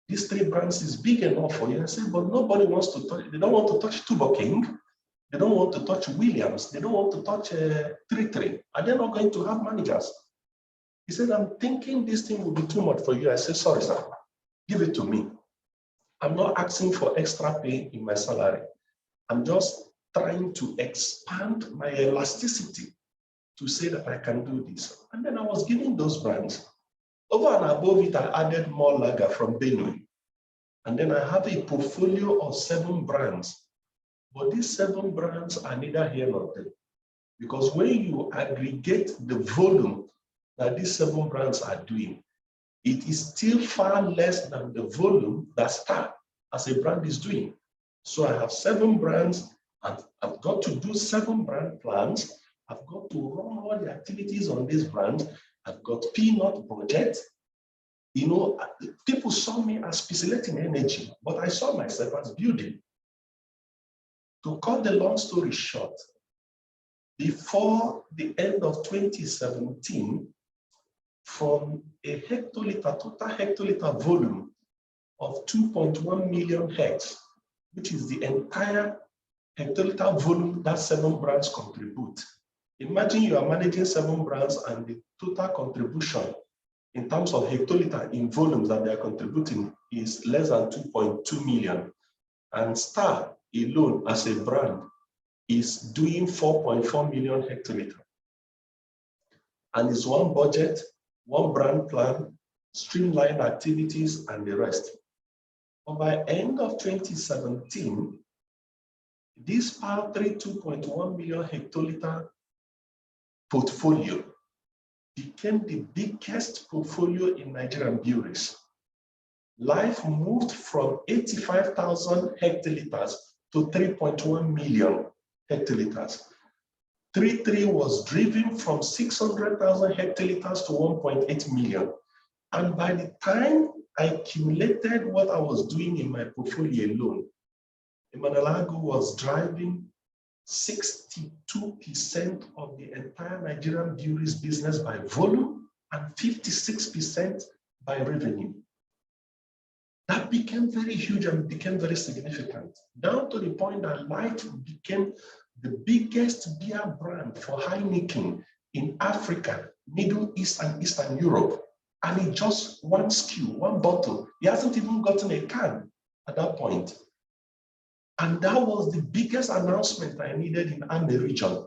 These 3 brands is big enough for you. I said, but nobody wants to touch, they don't want to touch Tuber King. They don't want to touch Williams. They don't want to touch 3-3. And they're not going to have managers. He said, I'm thinking this thing will be too much for you. I said, sorry, sir, give it to me. I'm not asking for extra pay in my salary. I'm just trying to expand my elasticity to say that I can do this. And then I was giving those brands. Over and above it, I added more lager from Benue. And then I have a portfolio of 7 brands. But these 7 brands are neither here nor there. Because when you aggregate the volume that these 7 brands are doing, it is still far less than the volume that Star as a brand is doing. So I have 7 brands, and I've got to do 7 brand plans. I've got to run all the activities on this brand. I've got peanut budget. You know, people saw me as facilitating energy, but I saw myself as building. To cut the long story short, before the end of 2017, from a hectoliter, total hectoliter volume of 2.1 million hecs, which is the entire hectoliter volume that 7 brands contribute. Imagine you are managing 7 brands and the total contribution in terms of hectoliter in volumes that they are contributing is less than 2.2 million. And Star alone as a brand is doing 4.4 million hectoliter. And it's one budget, one brand plan, streamlined activities, and the rest. But by end of 2017, this Power 3 2.1 million hectoliter portfolio became the biggest portfolio in Nigerian breweries. Life moved from 85,000 hectoliters to 3.1 million hectoliters. 3.3 was driven from 600,000 hectoliters to 1.8 million. And by the time I accumulated what I was doing in my portfolio alone, Emanalago was driving 62% of the entire Nigerian breweries business by volume and 56% by revenue. That became very huge and became very significant, down to the point that Light became the biggest beer brand for Heineken in Africa, Middle East, and Eastern Europe. And it just one SKU, one bottle. He hasn't even gotten a can at that point. And that was the biggest announcement I needed in Ame region,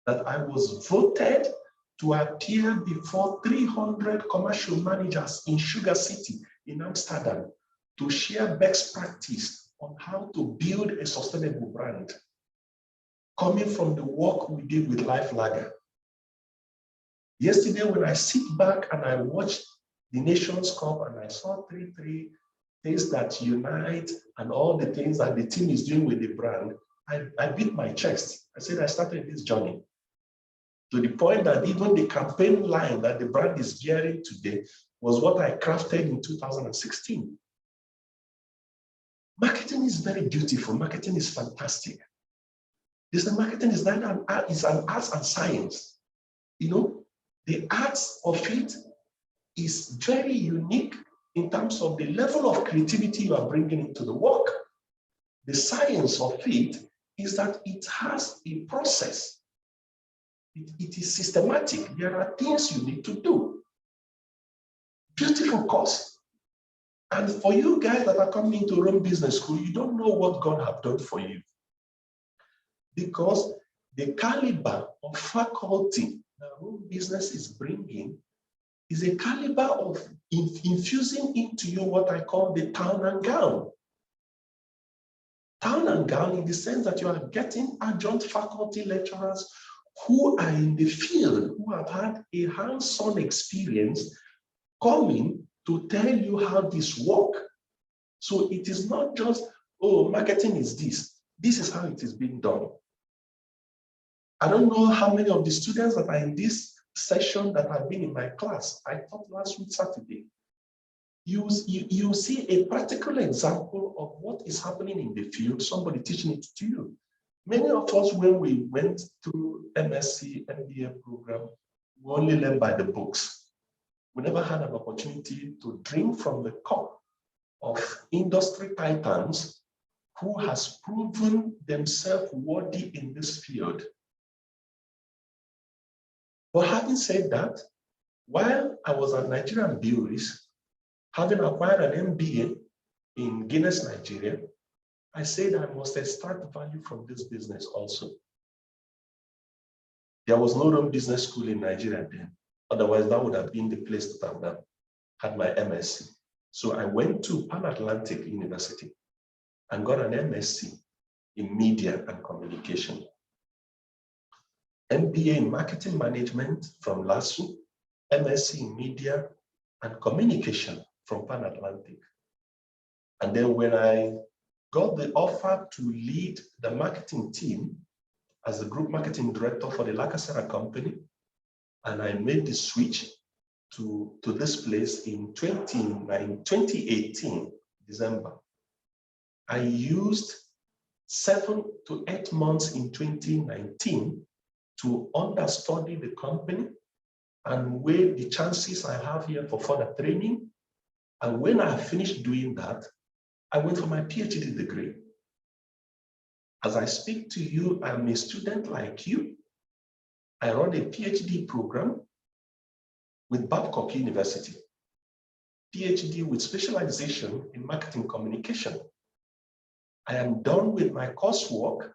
that I was voted to appear before 300 commercial managers in Sugar City in Amsterdam to share best practice on how to build a sustainable brand, coming from the work we did with Life Lager. Yesterday, when I sit back and I watched the Nations Cup and I saw 3-3, things that unite and all the things that the team is doing with the brand, I beat my chest. I said I started this journey to the point that even the campaign line that the brand is bearing today was what I crafted in 2016. Marketing is very beautiful. Marketing is fantastic. Marketing is an arts and science. You know, the arts of it is very unique in terms of the level of creativity you are bringing into the work. The science of it is that it has a process. It is systematic. There are things you need to do. Beautiful course. And for you guys that are coming to run business school, you don't know what God has done for you. Because the caliber of faculty that Rome Business is bringing is a caliber of infusing into you what I call the town and gown. Town and gown in the sense that you are getting adjunct faculty lecturers who are in the field, who have had a hands-on experience coming to tell you how this works. So it is not just, oh, marketing is this. This is how it is being done. I don't know how many of the students that are in this session that have been in my class. I taught last week, Saturday. You see a practical example of what is happening in the field, somebody teaching it to you. Many of us, when we went through MSc, MBA program, we only learn by the books. we never had an opportunity to drink from the cup of industry titans who has proven themselves worthy in this field. But having said that, while I was at Nigerian Breweries, having acquired an MBA in Guinness, Nigeria, I said I must extract value from this business also. There was no rum business school in Nigeria then. Otherwise, that would have been the place that I would have had my MSc. So I went to Pan Atlantic University and got an MSc in Media and Communication. MBA in Marketing Management from LASU, MSc in Media and Communication from Pan Atlantic. And then when I got the offer to lead the marketing team as the group marketing director for the Lacasera company, and I made the switch to this place in 2018, December. I used 7 to 8 months in 2019 to understudy the company and weigh the chances I have here for further training. And when I finished doing that, I went for my PhD degree. As I speak to you, I'm a student like you. I run a PhD program with Babcock University, PhD with specialization in marketing communication. I am done with my coursework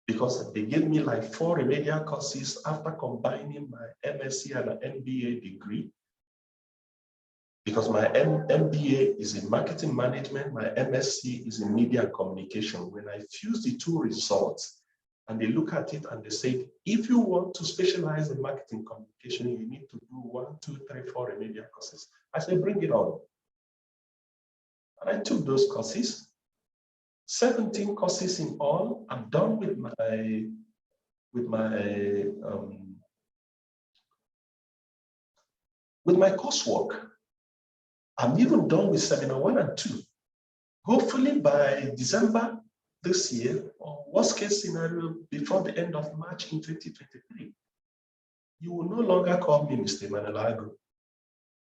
because they gave me like 4 remedial courses after combining my MSc and an MBA degree. Because my MBA is in marketing management, my MSc is in media and communication. When I fuse the 2 results, and they look at it and they say, if you want to specialize in marketing communication, you need to do 1, 2, 3, 4 remedial courses. I said, bring it on. And I took those courses, 17 courses in all. I'm done with my coursework. I'm even done with seminar 1 and 2. Hopefully by December this year, or worst case scenario, before the end of March in 2023, you will no longer call me Mr. Emmanuel Agro.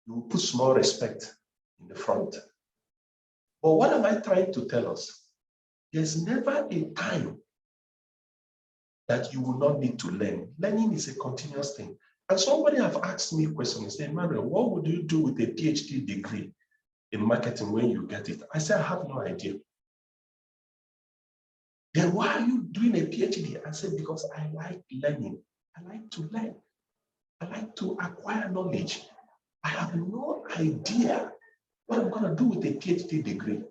You will put small respect in the front. But what am I trying to tell us? There's never a time that you will not need to learn. Learning is a continuous thing. And somebody have asked me a question and said, Emmanuel, what would you do with a PhD degree in marketing when you get it? I said, I have no idea. Then why are you doing a PhD? I said, because I like learning. I like to learn. I like to acquire knowledge. I have no idea what I'm going to do with a PhD degree.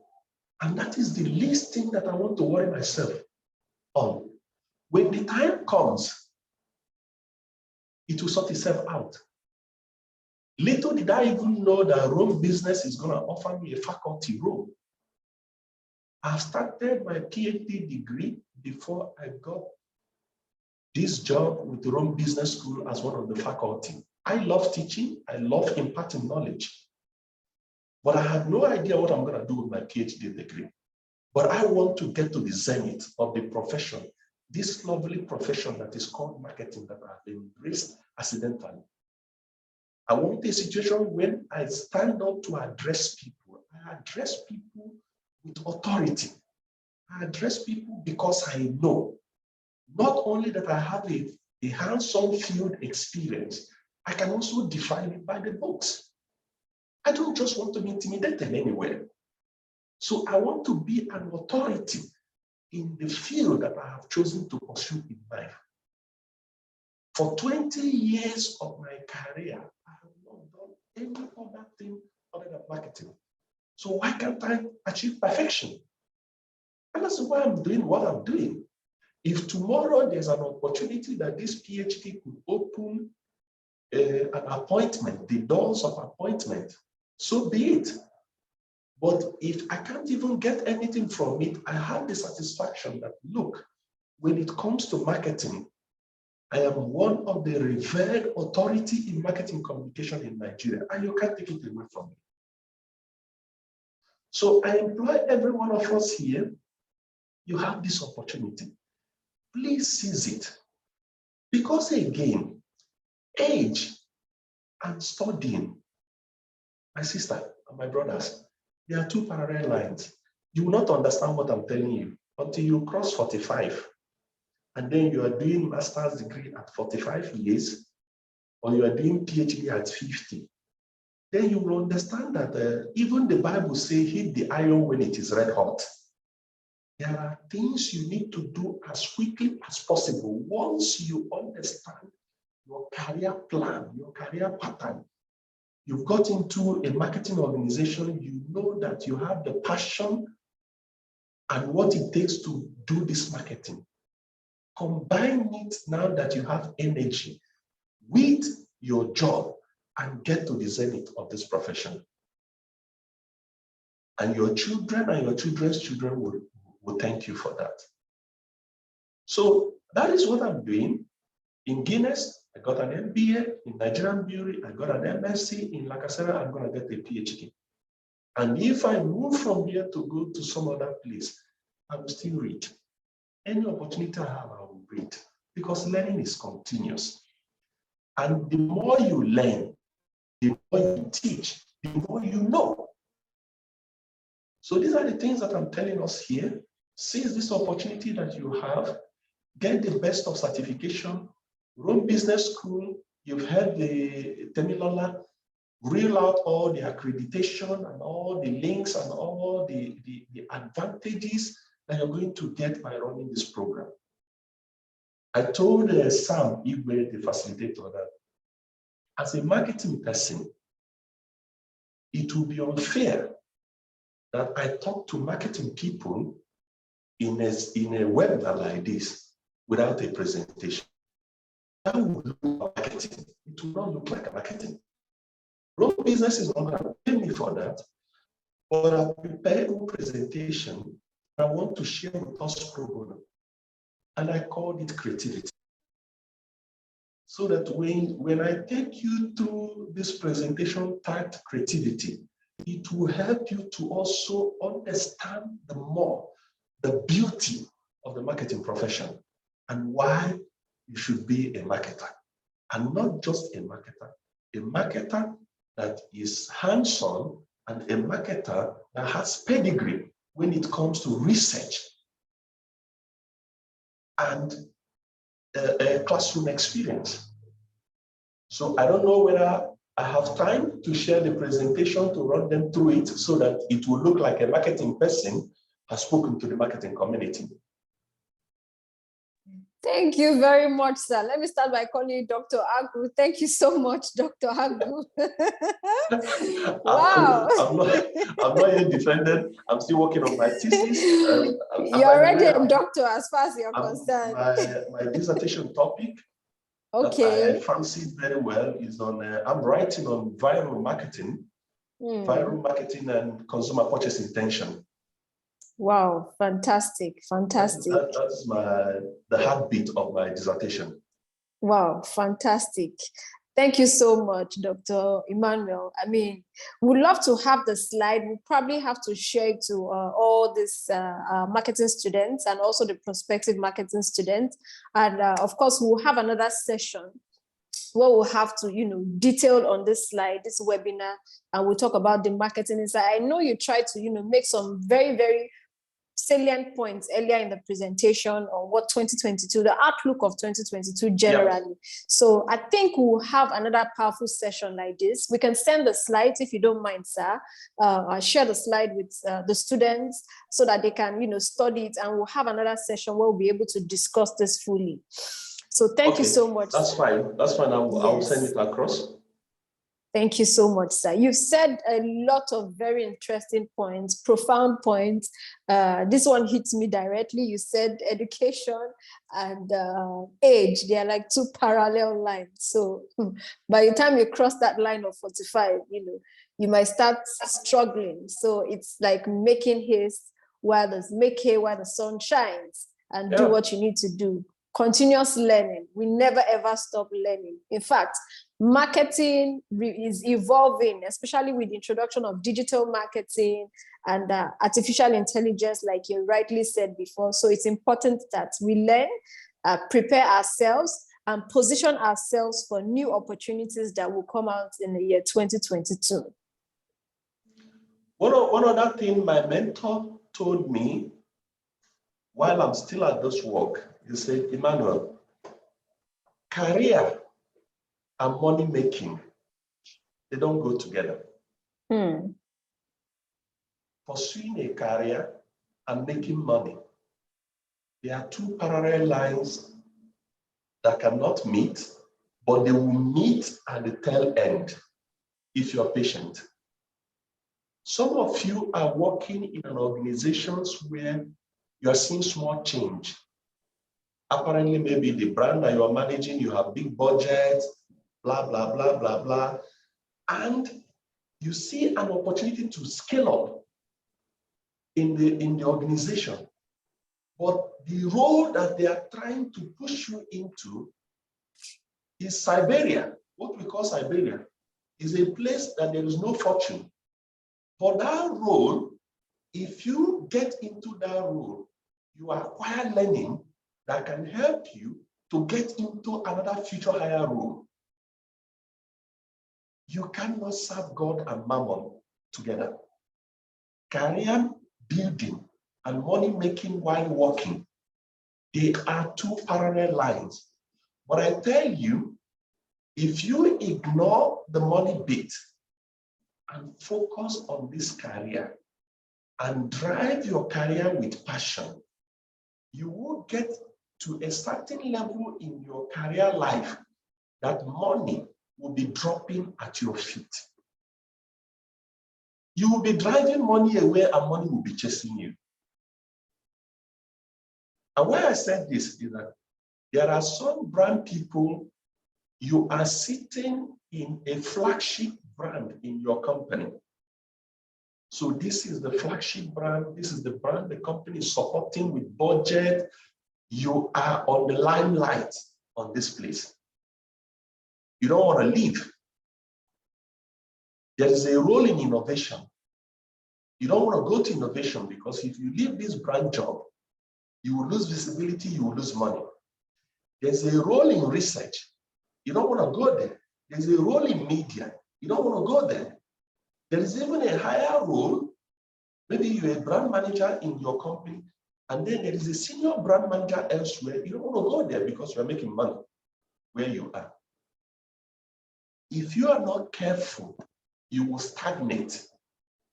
And that is the least thing that I want to worry myself on. When the time comes, it will sort itself out. Little did I even know that Rome business is going to offer me a faculty role. I've started my PhD degree before I got this job with the Rome Business School as one of the faculty. I love teaching. I love imparting knowledge. But I have no idea what I'm going to do with my PhD degree. But I want to get to the zenith of the profession, this lovely profession that is called marketing that I've embraced accidentally. I want a situation when I stand up to address people. I address people with authority. I address people because I know not only that I have a hands-on field experience, I can also define it by the books. I don't just want to be intimidated anywhere. So I want to be an authority in the field that I have chosen to pursue in life. For 20 years of my career, I have not done any other thing other than marketing. So why can't I achieve perfection? And that's why I'm doing what I'm doing. If tomorrow there's an opportunity that this PhD could open an appointment, the doors of appointment, so be it. But if I can't even get anything from it, I have the satisfaction that, look, when it comes to marketing, I am one of the revered authority in marketing communication in Nigeria, and you can't take it away from me. So I implore every one of us here, you have this opportunity. Please seize it. Because again, age and studying. My sister and my brothers, there are two parallel lines. You will not understand what I'm telling you until you cross 45. And then you are doing master's degree at 45 years, or you are doing PhD at 50. Then you will understand that even the Bible says, hit the iron when it is red hot. There are things you need to do as quickly as possible. Once you understand your career plan, your career pattern, you've got into a marketing organization, you know that you have the passion and what it takes to do this marketing. Combine it now that you have energy with your job and get to the zenith of this profession. And your children and your children's children will thank you for that. So that is what I'm doing. In Guinness, I got an MBA. In Nigerian Brewery, I got an MSc. In Lakasera, I'm going to get a PhD. And if I move from here to go to some other place, I will still read. Any opportunity I have, I will read, because learning is continuous. And the more you learn, the more you teach, the more you know. So these are the things that I'm telling us here. Seize this opportunity that you have, get the best of certification, run business school. You've heard the Temilola, reel out all the accreditation and all the links and all the advantages that you're going to get by running this program. I told Sam Igwe, the facilitator, that as a marketing person, it will be unfair that I talk to marketing people in a webinar like this without a presentation. That would look like marketing. It will not look like marketing. Road business is not going to pay me for that, but I prepared a presentation I want to share with us pro bono, and I called it creativity. So that when I take you through this presentation tagged creativity, it will help you to also understand the beauty of the marketing profession and why you should be a marketer. And not just a marketer that is hands-on, and a marketer that has pedigree when it comes to research and a classroom experience. So I don't know whether I have time to share the presentation to run them through it so that it will look like a marketing person has spoken to the marketing community. Thank you very much, sir. Let me start by calling you Dr. Agu. Thank you so much, Dr. Agu. Wow. I'm not yet defended. I'm still working on my thesis. You're already a doctor as far as you're concerned. My dissertation topic okay. that I fancied very well is on, I'm writing on viral marketing and consumer purchase intention. Wow, fantastic, fantastic. That's the heartbeat of my dissertation. Wow, fantastic. Thank you so much, Dr. Emmanuel. I mean, we'd love to have the slide. We'll probably have to share it to all these marketing students and also the prospective marketing students. And of course, we'll have another session where we'll have to, detail on this slide, this webinar, and we'll talk about the marketing inside. I know you tried to, make some very, very salient points earlier in the presentation on what 2022, the outlook of 2022 generally. Yeah. So I think we'll have another powerful session like this. We can send the slides if you don't mind, sir. I'll share the slide with the students so that they can, study it, and we'll have another session where we'll be able to discuss this fully. So thank you so much. That's fine. That's fine. I'll send it across. Thank you so much, sir. You've said a lot of very interesting points, profound points. This one hits me directly. You said education and age. They are like two parallel lines. So by the time you cross that line of 45, you might start struggling. So it's like making haste while the sun shines, and do what you need to do. Continuous learning. We never ever stop learning. In fact, marketing is evolving, especially with the introduction of digital marketing and artificial intelligence, like you rightly said before. So it's important that we learn, prepare ourselves, and position ourselves for new opportunities that will come out in the year 2022? One other thing my mentor told me while I'm still at this work, he said, Emmanuel, career and money making, they don't go together. Pursuing a career and making money, there are two parallel lines that cannot meet, but they will meet at the tail end if you're patient. Some of you are working in an organizations where you are seeing small change. Apparently, maybe the brand that you are managing, you have big budgets, blah, blah, blah, blah, blah. And you see an opportunity to scale up in the organization. But the role that they are trying to push you into is Siberia. What we call Siberia is a place that there is no fortune. For that role, if you get into that role, you acquire learning that can help you to get into another future higher role. You cannot serve God and Mammon together. Career building and money making while working, they are two parallel lines. But I tell you, if you ignore the money bit and focus on this career and drive your career with passion, you will get to a certain level in your career life that money will be dropping at your feet. You will be driving money away and money will be chasing you. And why I said this is that there are some brand people, you are sitting in a flagship brand in your company. So this is the flagship brand. This is the brand the company is supporting with budget. You are on the limelight on this place. You don't want to leave. There is a role in innovation. You don't want to go to innovation because if you leave this brand job, you will lose visibility, you will lose money. There's a role in research. You don't want to go there. There's a role in media. You don't want to go there. There is even a higher role. Maybe you're a brand manager in your company, and then there is a senior brand manager elsewhere. You don't want to go there because you're making money where you are. If you are not careful, you will stagnate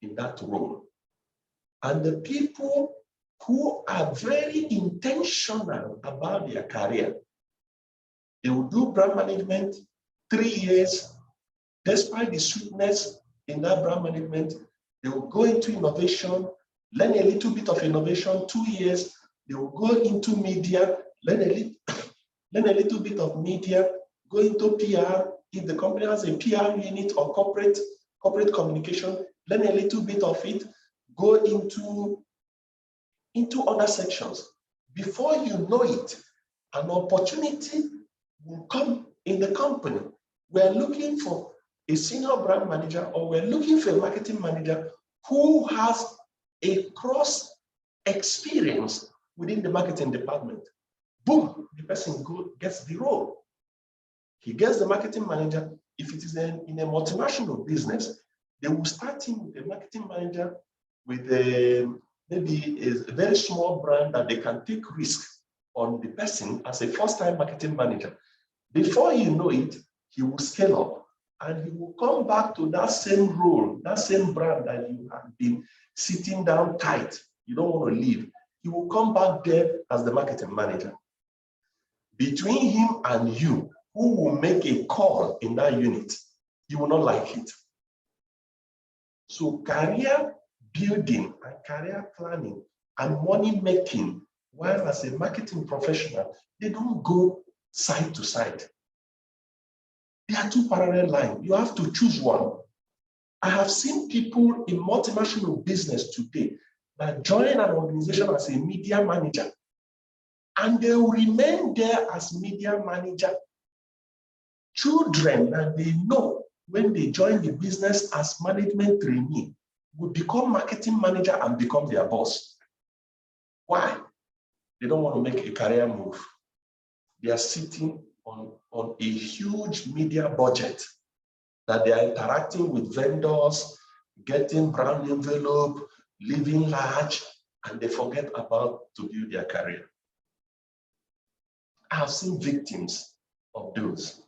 in that role. And the people who are very intentional about their career, they will do brand management 3 years. Despite the sweetness in that brand management, they will go into innovation, learn a little bit of innovation, 2 years. They will go into media, learn a little bit of media, go into PR. If the company has a PR unit or corporate communication, learn a little bit of it, go into other sections. Before you know it, an opportunity will come in the company. We're looking for a senior brand manager, or we're looking for a marketing manager who has a cross experience within the marketing department. Boom, the person gets the role. He gets the marketing manager. If it is in a multinational business, they will start him with a marketing manager with maybe a very small brand that they can take risks on the person as a first-time marketing manager. Before you know it, he will scale up and he will come back to that same role, that same brand that you have been sitting down tight. You don't want to leave. He will come back there as the marketing manager. Between him and you, who will make a call in that unit? You will not like it. So career building and career planning and money making, while as a marketing professional, they don't go side to side. They are two parallel lines. You have to choose one. I have seen people in multinational business today that join an organization as a media manager, and they will remain there as media manager. Children that they know when they join the business as management trainee will become marketing manager and become their boss. Why? They don't want to make a career move. They are sitting on a huge media budget, that they are interacting with vendors, getting brown envelope, living large, and they forget about to build their career. I have seen victims of those.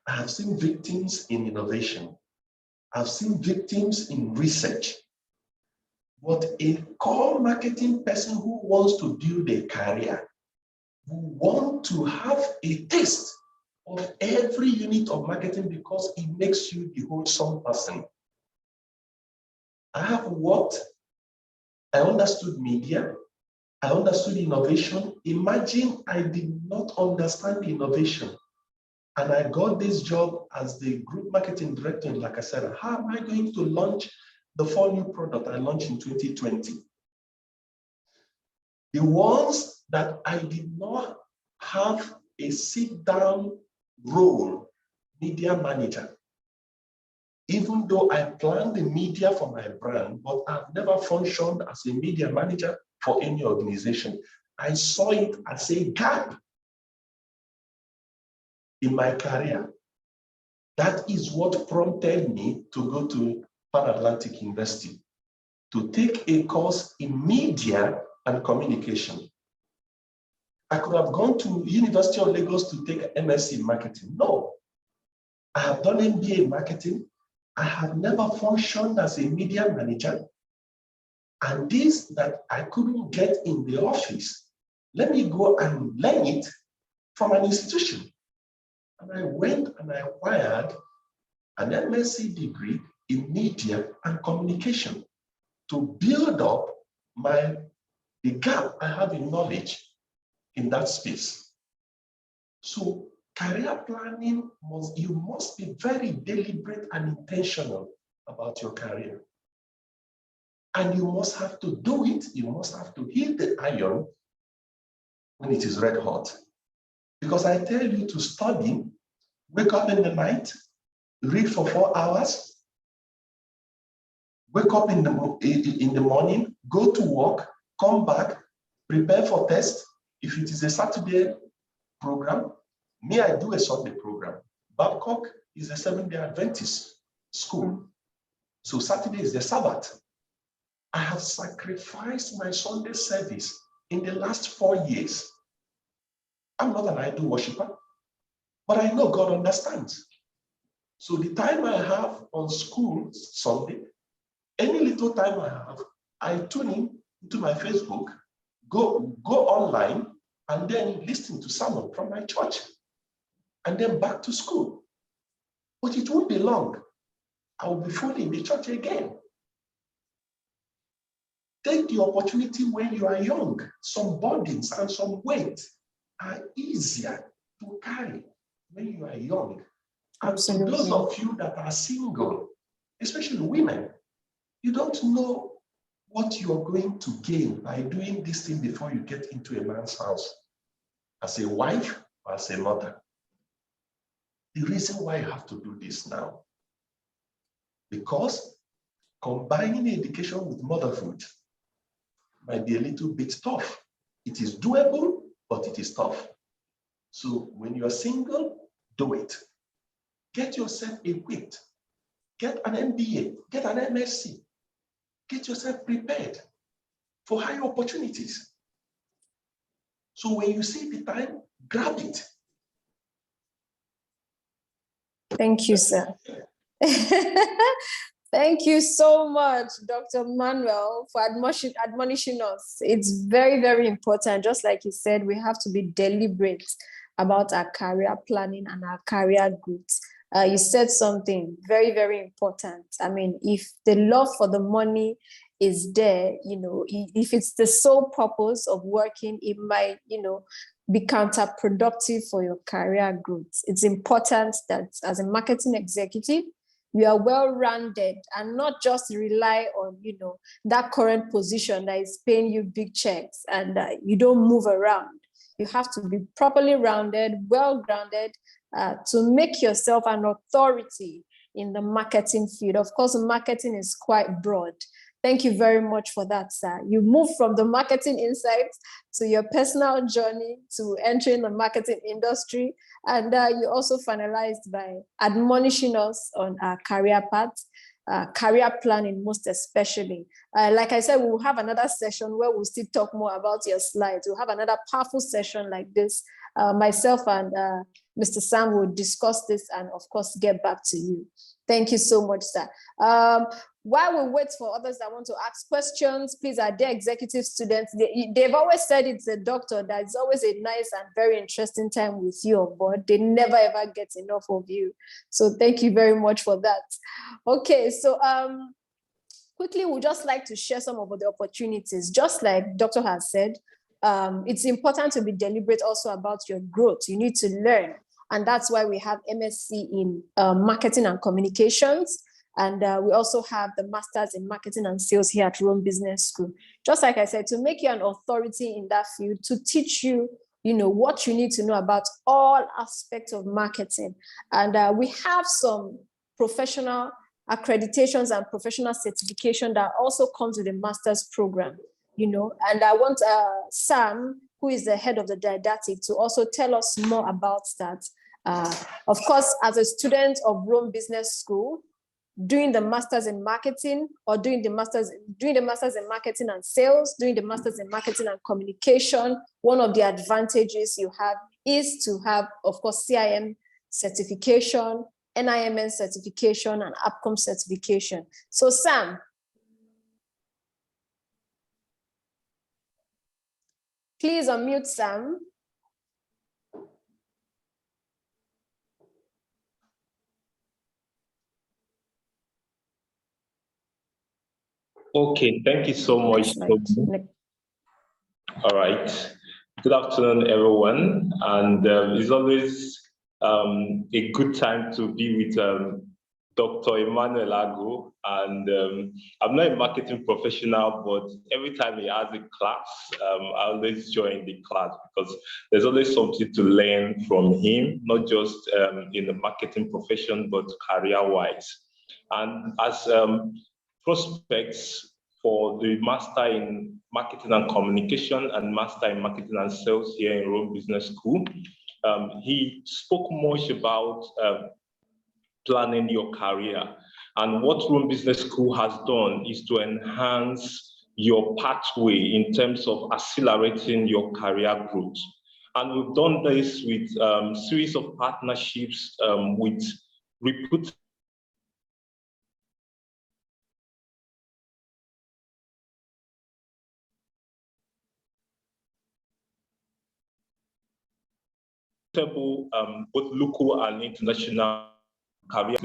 I have seen victims in innovation. I've seen victims in research. But a core marketing person who wants to build a career, who want to have a taste of every unit of marketing because it makes you the wholesome person. I have worked, I understood media, I understood innovation. Imagine I did not understand innovation. And I got this job as the group marketing director in Lakasera. How am I going to launch the 4 new products I launched in 2020? The ones that I did not have a sit-down role, media manager. Even though I planned the media for my brand, but I've never functioned as a media manager for any organization. I saw it as a gap in my career. That is what prompted me to go to Pan Atlantic University to take a course in media and communication. I could have gone to University of Lagos to take an MSc in marketing. No, I have done MBA in marketing. I have never functioned as a media manager. And this that I couldn't get in the office, let me go and learn it from an institution. And I went and I acquired an MSc degree in media and communication to build up the gap I have in knowledge in that space. So career planning, you must be very deliberate and intentional about your career. And you must have to do it, you must have to hit the iron when it is red hot. Because I tell you to study, wake up in the night, read for 4 hours, wake up in the morning, go to work, come back, prepare for test. If it is a Saturday program, me, I do a Sunday program. Babcock is a 7-day Adventist school. So Saturday is the Sabbath. I have sacrificed my Sunday service in the last 4 years. I'm not an idol worshiper, but I know God understands. So the time I have on school Sunday, any little time I have, I tune in to my Facebook, go online, and then listen to sermon from my church, and then back to school. But it won't be long. I will be fully in the church again. Take the opportunity when you are young. Some burdens and some weight are easier to carry when you are young. And to those of you that are single, especially women, you don't know what you are going to gain by doing this thing before you get into a man's house, as a wife or as a mother. The reason why you have to do this now, because combining education with motherhood might be a little bit tough. It is doable, but it is tough. So when you're single, do it. Get yourself equipped. Get an MBA, get an MSc. Get yourself prepared for higher opportunities. So when you see the time, grab it. Thank you, sir. Thank you so much, Dr. Manuel, for admonishing us. It's very, very important. Just like you said, we have to be deliberate about our career planning and our career growth. You said something very, very important. I mean, if the love for the money is there, if it's the sole purpose of working, it might, be counterproductive for your career growth. It's important that as a marketing executive, you are well-rounded and not just rely on, that current position that is paying you big checks and you don't move around. You have to be properly rounded, well-grounded to make yourself an authority in the marketing field. Of course, marketing is quite broad. Thank you very much for that, sir. You moved from the marketing insights to your personal journey to entering the marketing industry. And you also finalized by admonishing us on our career path, career planning, most especially. Like I said, we'll have another session where we'll still talk more about your slides. We'll have another powerful session like this. Myself and Mr. Sam will discuss this and, of course, get back to you. Thank you so much, sir. While we wait for others that want to ask questions, please, our dear executive students, they've always said it's a doctor that it's always a nice and very interesting time with you on board. They never ever get enough of you. So thank you very much for that. Okay, so quickly, we'd just like to share some of the opportunities. Just like Doctor has said, it's important to be deliberate also about your growth. You need to learn. And that's why we have MSc in Marketing and Communications. And we also have the Masters in Marketing and Sales here at Rome Business School. Just like I said, to make you an authority in that field, to teach you, what you need to know about all aspects of marketing. And we have some professional accreditations and professional certification that also comes with the master's program, And I want Sam, who is the head of the didactic, to also tell us more about that. Of course, as a student of Rome Business School, doing the masters in marketing or doing the masters in marketing and sales, doing the masters in marketing and communication, one of the advantages you have is to have, of course, CIM certification, NIMN certification, and APCOM certification. So Sam, please unmute Sam. Okay, thank you so much. All right. Good afternoon, everyone. And it's always a good time to be with Dr. Emmanuel Ago. And I'm not a marketing professional, but every time he has a class, I always join the class because there's always something to learn from him, not just in the marketing profession, but career-wise. And as prospects for the Master in Marketing and Communication and Master in Marketing and Sales here in Rome Business School, he spoke much about planning your career. And what Rome Business School has done is to enhance your pathway in terms of accelerating your career growth. And we've done this with a series of partnerships with reputable both local and international career.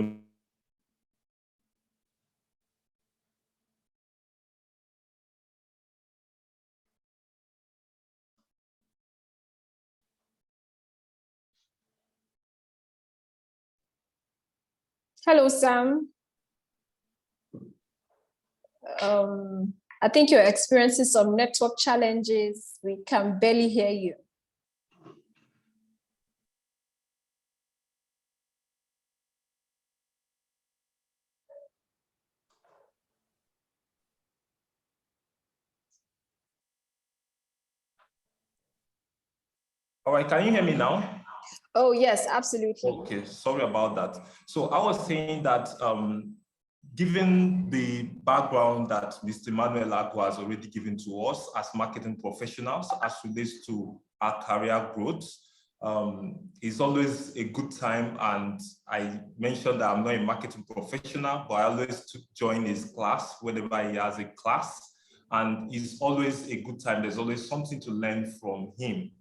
Hello, Sam. I think you're experiencing some network challenges. We can barely hear you. All right, can you hear me now? Oh, yes, absolutely. Okay, sorry about that. So I was saying that given the background that Mr. Emmanuel Ago has already given to us as marketing professionals as relates to our career growth, it's always a good time. And I mentioned that I'm not a marketing professional, but I always join his class whenever he has a class. And it's always a good time. There's always something to learn from him.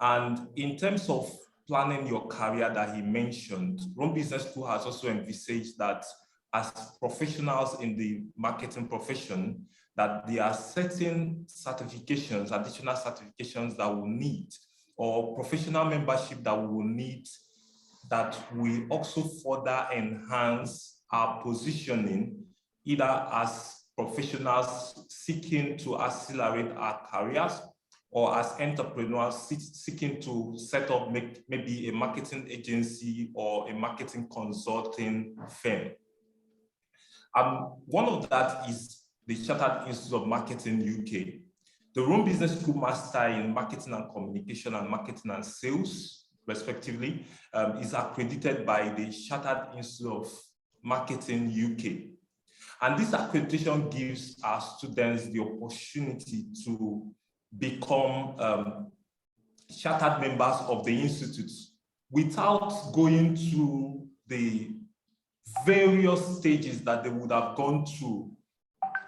And in terms of planning your career that he mentioned, Rome Business School has also envisaged that as professionals in the marketing profession, that there are certain certifications, additional certifications that we'll need, or professional membership that we will need, that we also further enhance our positioning, either as professionals seeking to accelerate our careers, or as entrepreneurs seeking to set up maybe a marketing agency or a marketing consulting firm. One of that is the Chartered Institute of Marketing UK. The Rome Business School Master in Marketing and Communication and Marketing and Sales, respectively, is accredited by the Chartered Institute of Marketing UK. And this accreditation gives our students the opportunity to become chartered members of the institute without going through the various stages that they would have gone through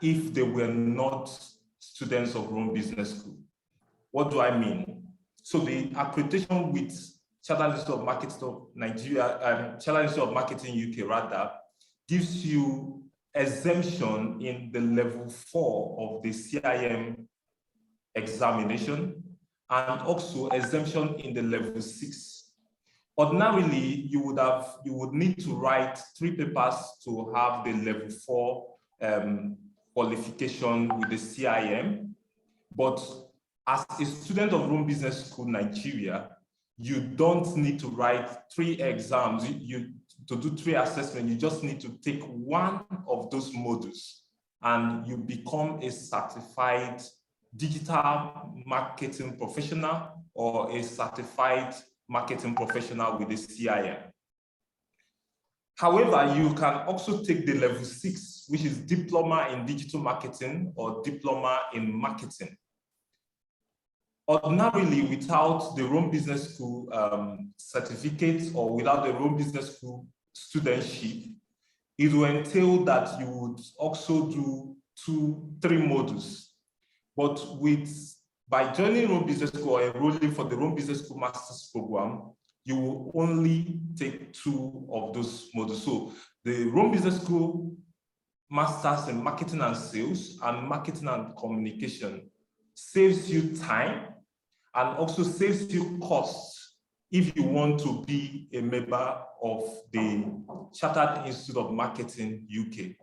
if they were not students of Rome Business School. What do I mean? So the accreditation with Chartered Institute of Marketing of Nigeria, Chartered Institute of Marketing UK rather, gives you exemption in the level 4 of the CIM examination and also exemption in the level 6. Ordinarily, you would need to write 3 papers to have the level 4 qualification with the CIM, but as a student of Rome Business School Nigeria, you don't need to write 3 exams. To do 3 assessments, you just need to take 1 of those modules and you become a certified digital marketing professional or a certified marketing professional with the CIM. However, you can also take the level 6, which is Diploma in Digital Marketing or Diploma in Marketing. Ordinarily, without the Rome Business School certificate or without the Rome Business School studentship, it will entail that you would also do 2-3 modules. But by joining Rome Business School or enrolling for the Rome Business School Master's Program, you will only take 2 of those modules. So the Rome Business School Masters in Marketing and Sales and Marketing and Communication saves you time and also saves you costs if you want to be a member of the Chartered Institute of Marketing UK.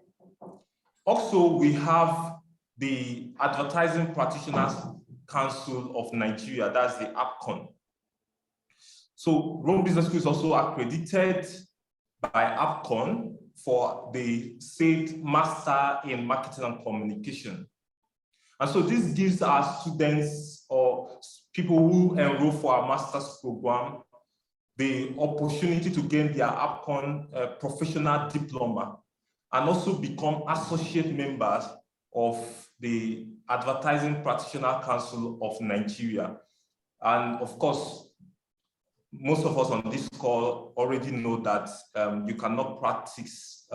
Also, we have the Advertising Practitioners Council of Nigeria, that's the APCON. So Rome Business School is also accredited by APCON for the said Master in Marketing and Communication. And so this gives our students or people who enroll for our master's program the opportunity to gain their APCON professional diploma and also become associate members of the Advertising Practitioner Council of Nigeria. And of course, most of us on this call already know that you cannot practice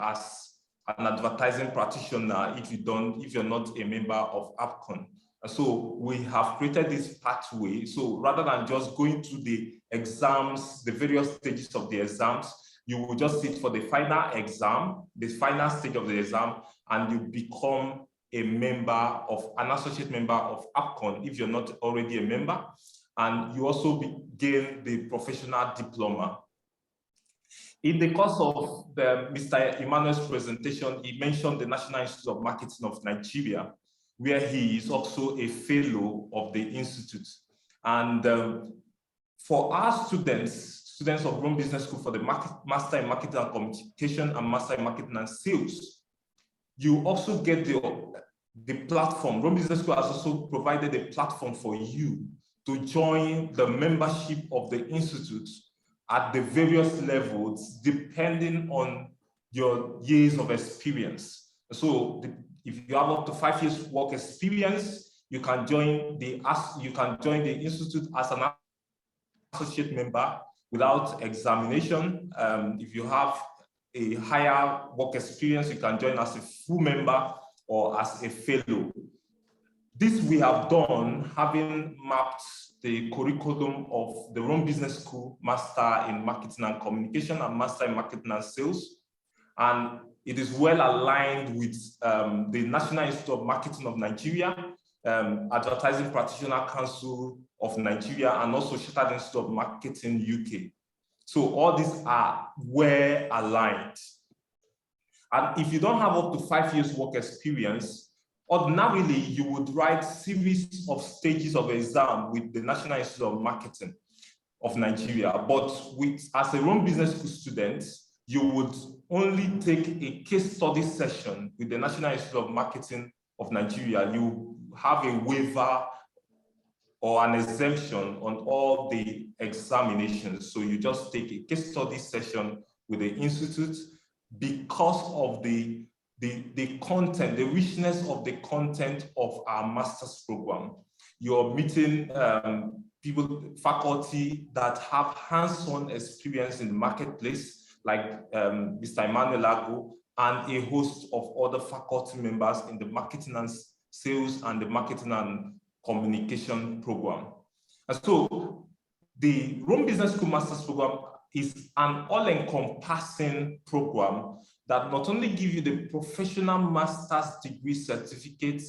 as an advertising practitioner if you're not a member of APCON. So we have created this pathway. So rather than just going through the exams, the various stages of the exams, you will just sit for the final exam, the final stage of the exam, and you become an associate member of APCON if you're not already a member. And you also gain the professional diploma. In the course of Mr. Emmanuel's presentation, he mentioned the National Institute of Marketing of Nigeria, where he is also a fellow of the institute. And for our students of Rome Business School for the Master in Marketing and Communication and Master in Marketing and Sales, you also get the platform. Rome Business School has also provided a platform for you to join the membership of the institute at the various levels, depending on your years of experience. So if you have up to 5 years work experience, you can join the institute as an associate member without examination. If you have a higher work experience, you can join as a full member or as a fellow. This we have done having mapped the curriculum of the Rome Business School Master in Marketing and Communication and Master in Marketing and Sales. And it is well aligned with the National Institute of Marketing of Nigeria, Advertising Practitioner Council of Nigeria, and also Chartered Institute of Marketing UK. So all these are well aligned. And if you don't have up to 5 years work experience, ordinarily you would write series of stages of exam with the National Institute of Marketing of Nigeria. But as a Rome Business School student, you would only take a case study session with the National Institute of Marketing of Nigeria. You have a waiver or an exemption on all the examinations. So you just take a case study session with the institute because of the content, the richness of the content of our master's program. You're meeting people, faculty that have hands-on experience in the marketplace, like Mr. Emmanuel Ago, and a host of other faculty members in the marketing and sales and the marketing and communication program. And so the Rome Business School Master's Program is an all-encompassing program that not only gives you the professional master's degree certificate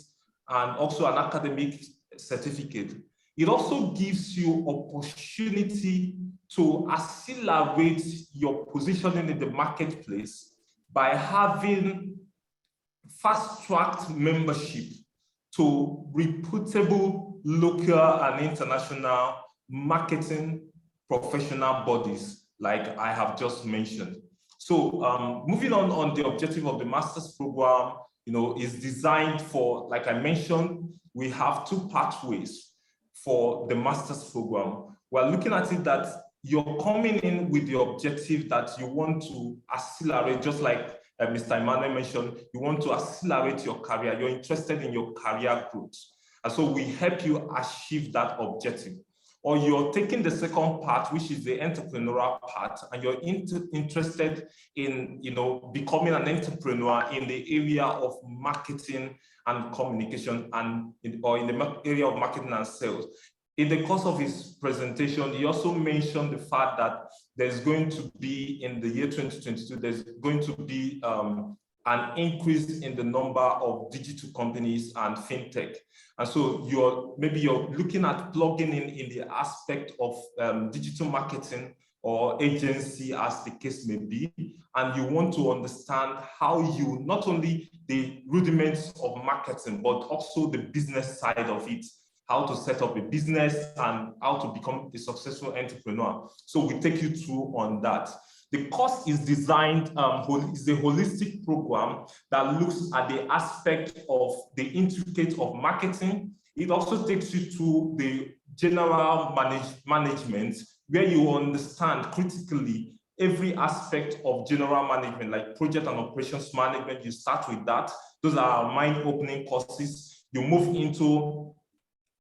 and also an academic certificate, it also gives you opportunity to accelerate your positioning in the marketplace by having fast-tracked membership to reputable local and international marketing professional bodies, like I have just mentioned. So moving on the objective of the master's program, is designed for, like I mentioned, we have two pathways for the master's program. We're looking at it that you're coming in with the objective that you want to accelerate, just like Mr. Emmanuel mentioned, you want to accelerate your career, you're interested in your career growth. And so we help you achieve that objective. Or you're taking the second part, which is the entrepreneurial part, and you're interested in becoming an entrepreneur in the area of marketing and communication, or in the area of marketing and sales. In the course of his presentation, he also mentioned the fact that there's going to be, in the year 2022, there's going to be an increase in the number of digital companies and fintech. And so you're looking at plugging in the aspect of digital marketing or agency, as the case may be, and you want to understand how you, not only the rudiments of marketing, but also the business side of it, how to set up a business and how to become a successful entrepreneur. So we take you through on that. The course is designed, is a holistic program that looks at the aspect of the intricate of marketing. It also takes you to the general management, where you understand critically every aspect of general management, like project and operations management. You start with that. Those are mind-opening courses. You move into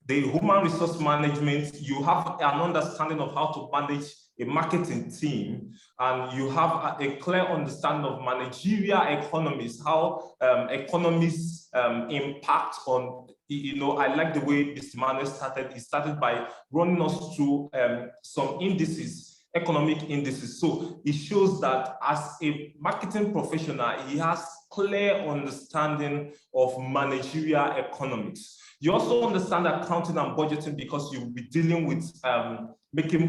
the human resource management. You have an understanding of how to manage a marketing team, and you have a clear understanding of managerial economies, how economies impact on, I like the way Mr. Manuel started. He started by running us through some indices, economic indices. So it shows that as a marketing professional, he has clear understanding of managerial economics. You also understand accounting and budgeting, because you'll be dealing with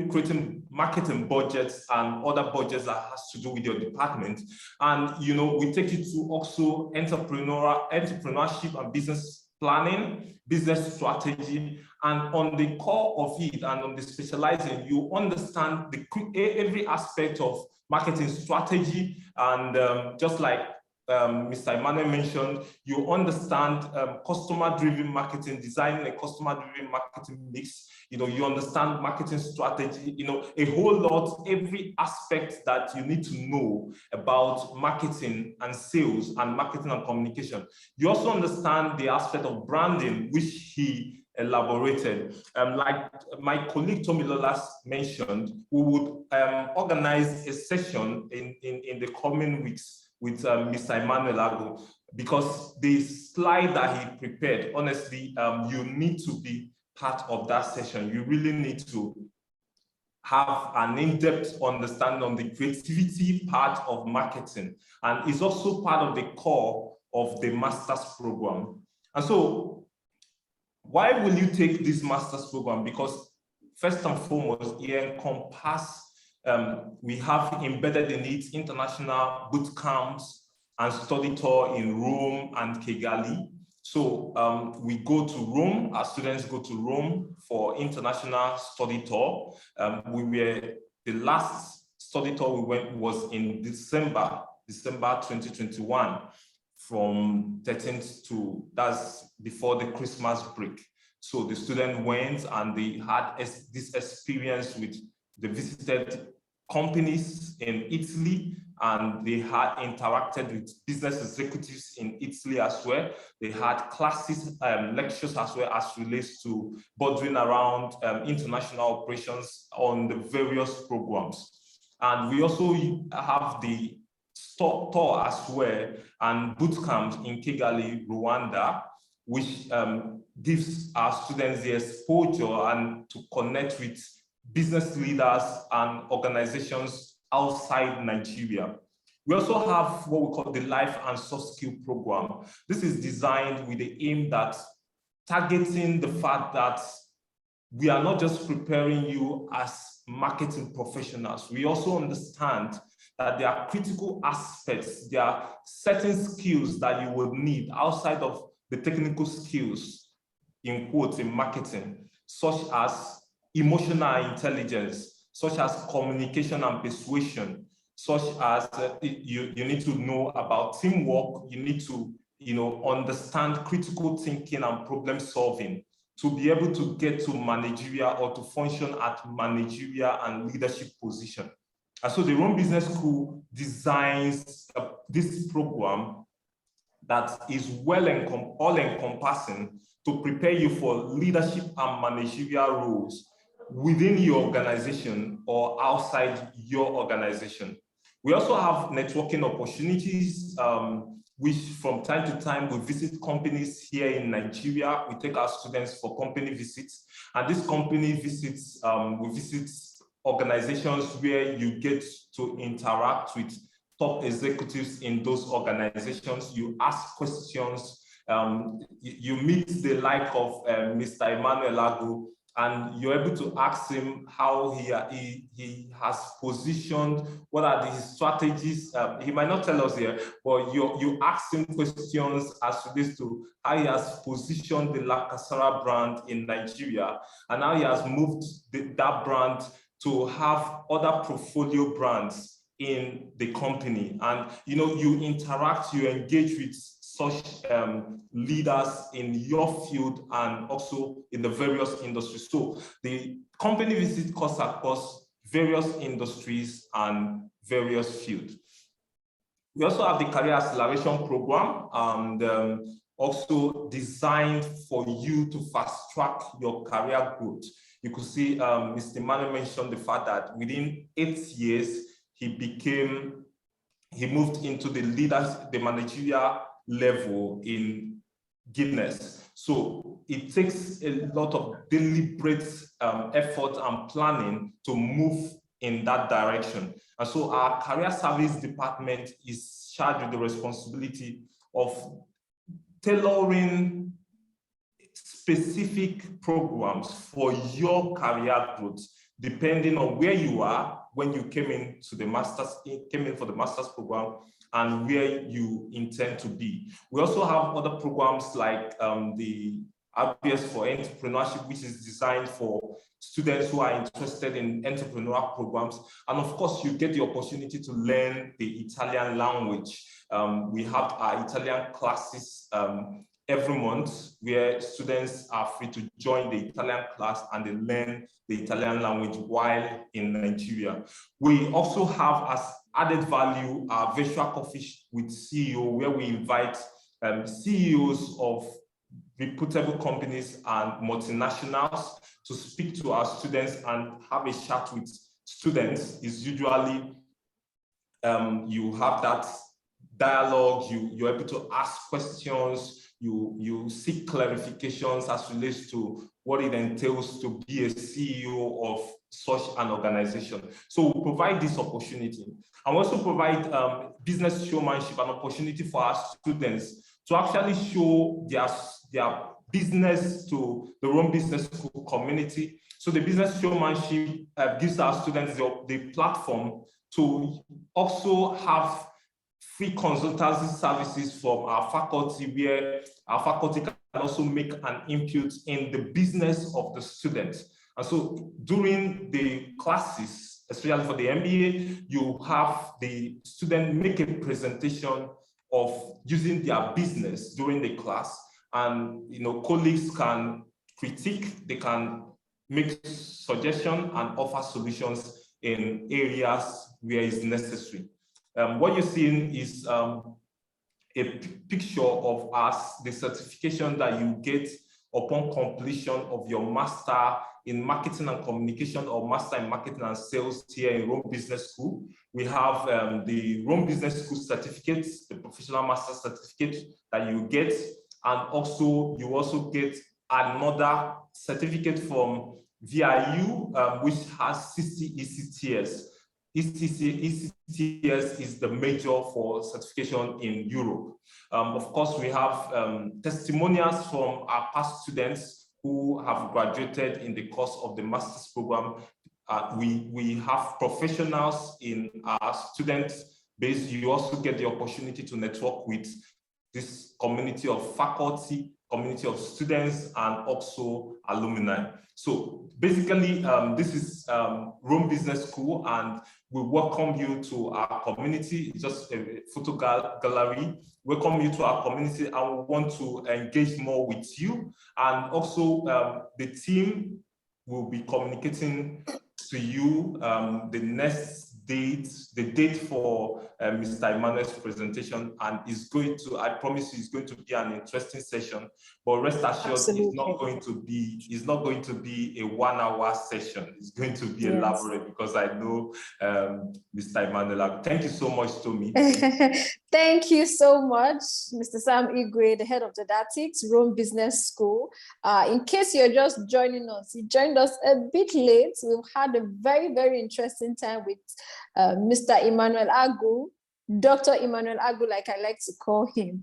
creating marketing budgets and other budgets that has to do with your department. And we take you to also entrepreneurship and business planning, business strategy, and on the core of it and on the specializing, you understand every aspect of marketing strategy. And just like Mr. Emmanuel mentioned, you understand customer-driven marketing, designing a customer-driven marketing mix. You understand marketing strategy, a whole lot, every aspect that you need to know about marketing and sales and marketing and communication. You also understand the aspect of branding, which he elaborated. Like my colleague Tomilola mentioned, we would organize a session in the coming weeks with Mr. Emmanuel Ago, because the slide that he prepared, honestly, you need to be part of that session. You really need to have an in-depth understanding on the creativity part of marketing. And it's also part of the core of the master's program. And so why will you take this master's program? Because first and foremost, it encompasses, we have embedded in it international boot camps and study tour in Rome and Kigali. So we go to Rome, our students go to Rome for international study tour. We were the last study tour we went was in December 2021, from 13th to, that's before the Christmas break. So the student went and they had this experience with, they visited companies in Italy, and they had interacted with business executives in Italy as well. They had classes, lectures as well as relates to bordering around international operations on the various programs. And we also have the tour as well and boot camps in Kigali, Rwanda, which gives our students the exposure and to connect with business leaders and organizations outside Nigeria. We also have what we call the Life and Soft Skill Program. This is designed with the aim that targeting the fact that we are not just preparing you as marketing professionals. We also understand that there are critical aspects, there are certain skills that you would need outside of the technical skills, in quotes, in marketing, such as emotional intelligence, such as communication and persuasion, such as you need to know about teamwork, you need to understand critical thinking and problem solving to be able to get to managerial or to function at managerial and leadership position. And so the Rome Business School designs this program that is all-encompassing to prepare you for leadership and managerial roles within your organization or outside your organization. We also have networking opportunities, which from time to time we visit companies here in Nigeria. We take our students for company visits, and these company visits, we visit organizations where you get to interact with top executives in those organizations. You ask questions, you meet the like of Mr. Emmanuel Agu, and you're able to ask him how he has positioned, what are his strategies. He might not tell us here, but you ask him questions as relates to how he has positioned the La Casara brand in Nigeria, and how he has moved that brand to have other portfolio brands in the company. And you interact, you engage with such leaders in your field and also in the various industries. So the company visit cuts across various industries and various fields. We also have the Career Acceleration Program, and also designed for you to fast track your career growth. You could see Mr. Emmanuel mentioned the fact that within 8 years, he moved into the managerial level in Guinness. So it takes a lot of deliberate effort and planning to move in that direction. And so our career service department is charged with the responsibility of tailoring specific programs for your career growth, depending on where you are when you came in for the master's program and where you intend to be. We also have other programs like the abreast for entrepreneurship, which is designed for students who are interested in entrepreneurial programs. And of course, you get the opportunity to learn the Italian language. We have our Italian classes every month, where students are free to join the Italian class and they learn the Italian language while in Nigeria. We also have, as added value, our virtual coffee with CEO, where we invite CEOs of reputable companies and multinationals to speak to our students and have a chat with students. Is usually you have that dialogue, you're able to ask questions, you seek clarifications as relates to what it entails to be a CEO of such an organization. So we provide this opportunity. And we also provide business showmanship, an opportunity for our students to actually show their business to the Rome Business School community. So the business showmanship gives our students the platform to also have free consultancy services from our faculty, where our faculty can also make an input in the business of the students. And so during the classes, especially for the MBA, you have the student make a presentation of using their business during the class, and colleagues can critique, they can make suggestions and offer solutions in areas where it's necessary. What you're seeing is a picture of the certification that you get upon completion of your master in marketing and communication or master in marketing and sales here in Rome Business School. We have the Rome Business School certificates, the professional master certificate that you get, and also you also get another certificate from VIU, which has 60 ECTS. ECTS is the major for certification in Europe. Of course, we have testimonials from our past students who have graduated in the course of the master's program. We have professionals in our student base. You also get the opportunity to network with this community of faculty, community of students, and also alumni. So basically, this is Rome Business School, and we welcome you to our community. It's just a photo gallery. Welcome you to our community, and we want to engage more with you. And also, the team will be communicating to you the next date, the date for Mr. Emmanuel's presentation, and is going to, I promise you, it's going to be an interesting session. But rest assured, it's not going to be a 1 hour session. It's going to be elaborate, because I know Mr. Emmanuel. Thank you so much, Tomi. Thank you so much, Mr. Sam Igwe, the head of didactics, Rome Business School. In case you're just joining us, you joined us a bit late. We've had a very, very interesting time with Mr. Emmanuel Agu, Dr. Emmanuel Agu, like I like to call him.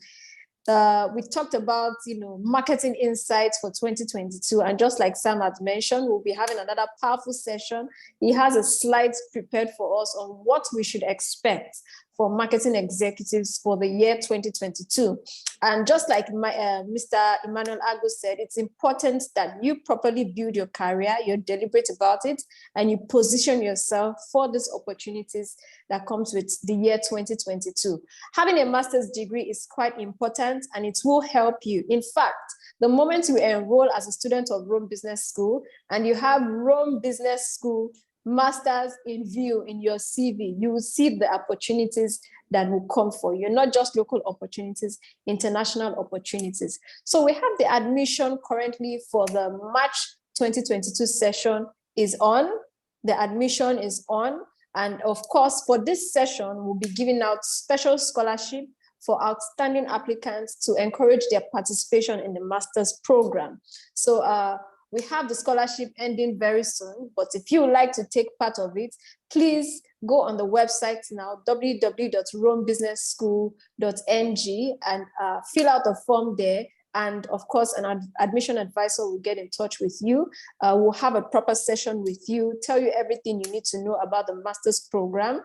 We talked about, marketing insights for 2022. And just like Sam had mentioned, we'll be having another powerful session. He has a slide prepared for us on what we should expect for marketing executives for the year 2022. And just like Mr. Emmanuel Agu said, it's important that you properly build your career, you're deliberate about it, and you position yourself for these opportunities that comes with the year 2022. Having a master's degree is quite important, and it will help you. In fact, the moment you enroll as a student of Rome Business School and you have Rome Business School Masters in view in your CV, you will see the opportunities that will come for you, not just local opportunities, international opportunities. So we have the admission currently for the March 2022 session is on. The admission is on. And of course, for this session, we'll be giving out special scholarship for outstanding applicants to encourage their participation in the master's program. So we have the scholarship ending very soon, but if you would like to take part of it, please go on the website now, www.romebusinessschool.ng, and fill out a form there. And of course, an admission advisor will get in touch with you. We'll have a proper session with you, tell you everything you need to know about the master's program,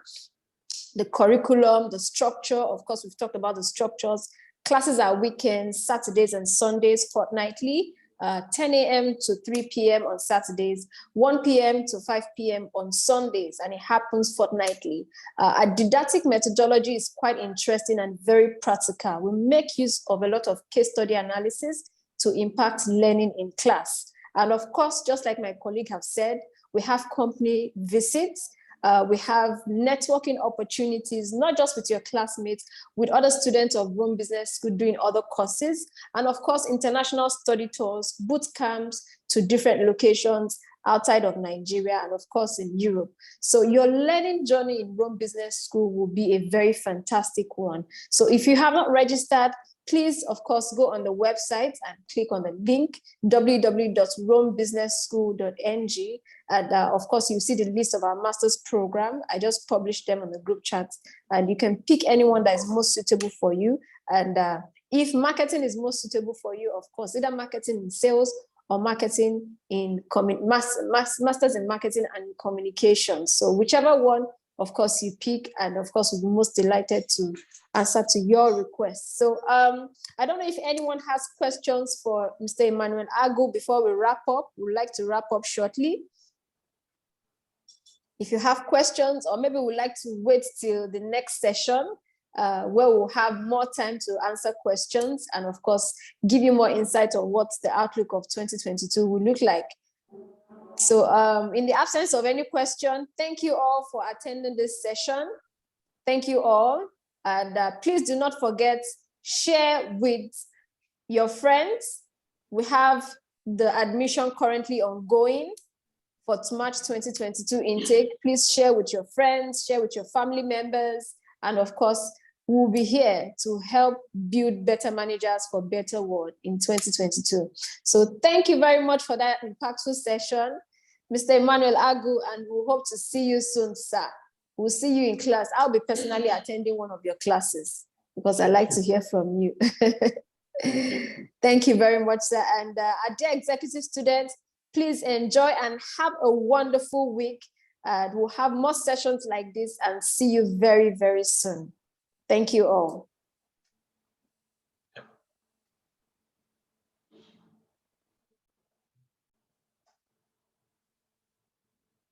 the curriculum, the structure. Of course, we've talked about the structures. Classes are weekends, Saturdays and Sundays fortnightly. 10 a.m. to 3 p.m. on Saturdays, 1 p.m. to 5 p.m. on Sundays, and it happens fortnightly. Our didactic methodology is quite interesting and very practical. We make use of a lot of case study analysis to impact learning in class. And of course, just like my colleague have said, we have company visits. We have networking opportunities, not just with your classmates, with other students of Rome Business School doing other courses, and of course, international study tours, boot camps to different locations outside of Nigeria, and of course in Europe. So your learning journey in Rome Business School will be a very fantastic one. So if you have not registered, please, of course, go on the website and click on the link, www.romebusinessschool.ng. And of course, you see the list of our master's program. I just published them on the group chat, and you can pick anyone that is most suitable for you. And if marketing is most suitable for you, of course, either marketing in sales or marketing in masters in marketing and communication. So whichever one, of course, you pick, and of course, we'll be most delighted to answer to your request. So I don't know if anyone has questions for Mr. Emmanuel Agu before we wrap up. We'd like to wrap up shortly. If you have questions, or maybe would like to wait till the next session, where we'll have more time to answer questions and of course, give you more insight on what the outlook of 2022 will look like. So in the absence of any question, thank you all for attending this session. Thank you all. And please do not forget, share with your friends. We have the admission currently ongoing for March 2022 intake. Please share with your friends, share with your family members, and of course, we'll be here to help build better managers for better world in 2022. So thank you very much for that impactful session, Mr. Emmanuel Agu, and we hope to see you soon, sir. We'll see you in class. I'll be personally attending one of your classes because I like to hear from you. Thank you very much, sir. And our dear executive students, please enjoy and have a wonderful week. We'll have more sessions like this and see you very, very soon. Thank you all.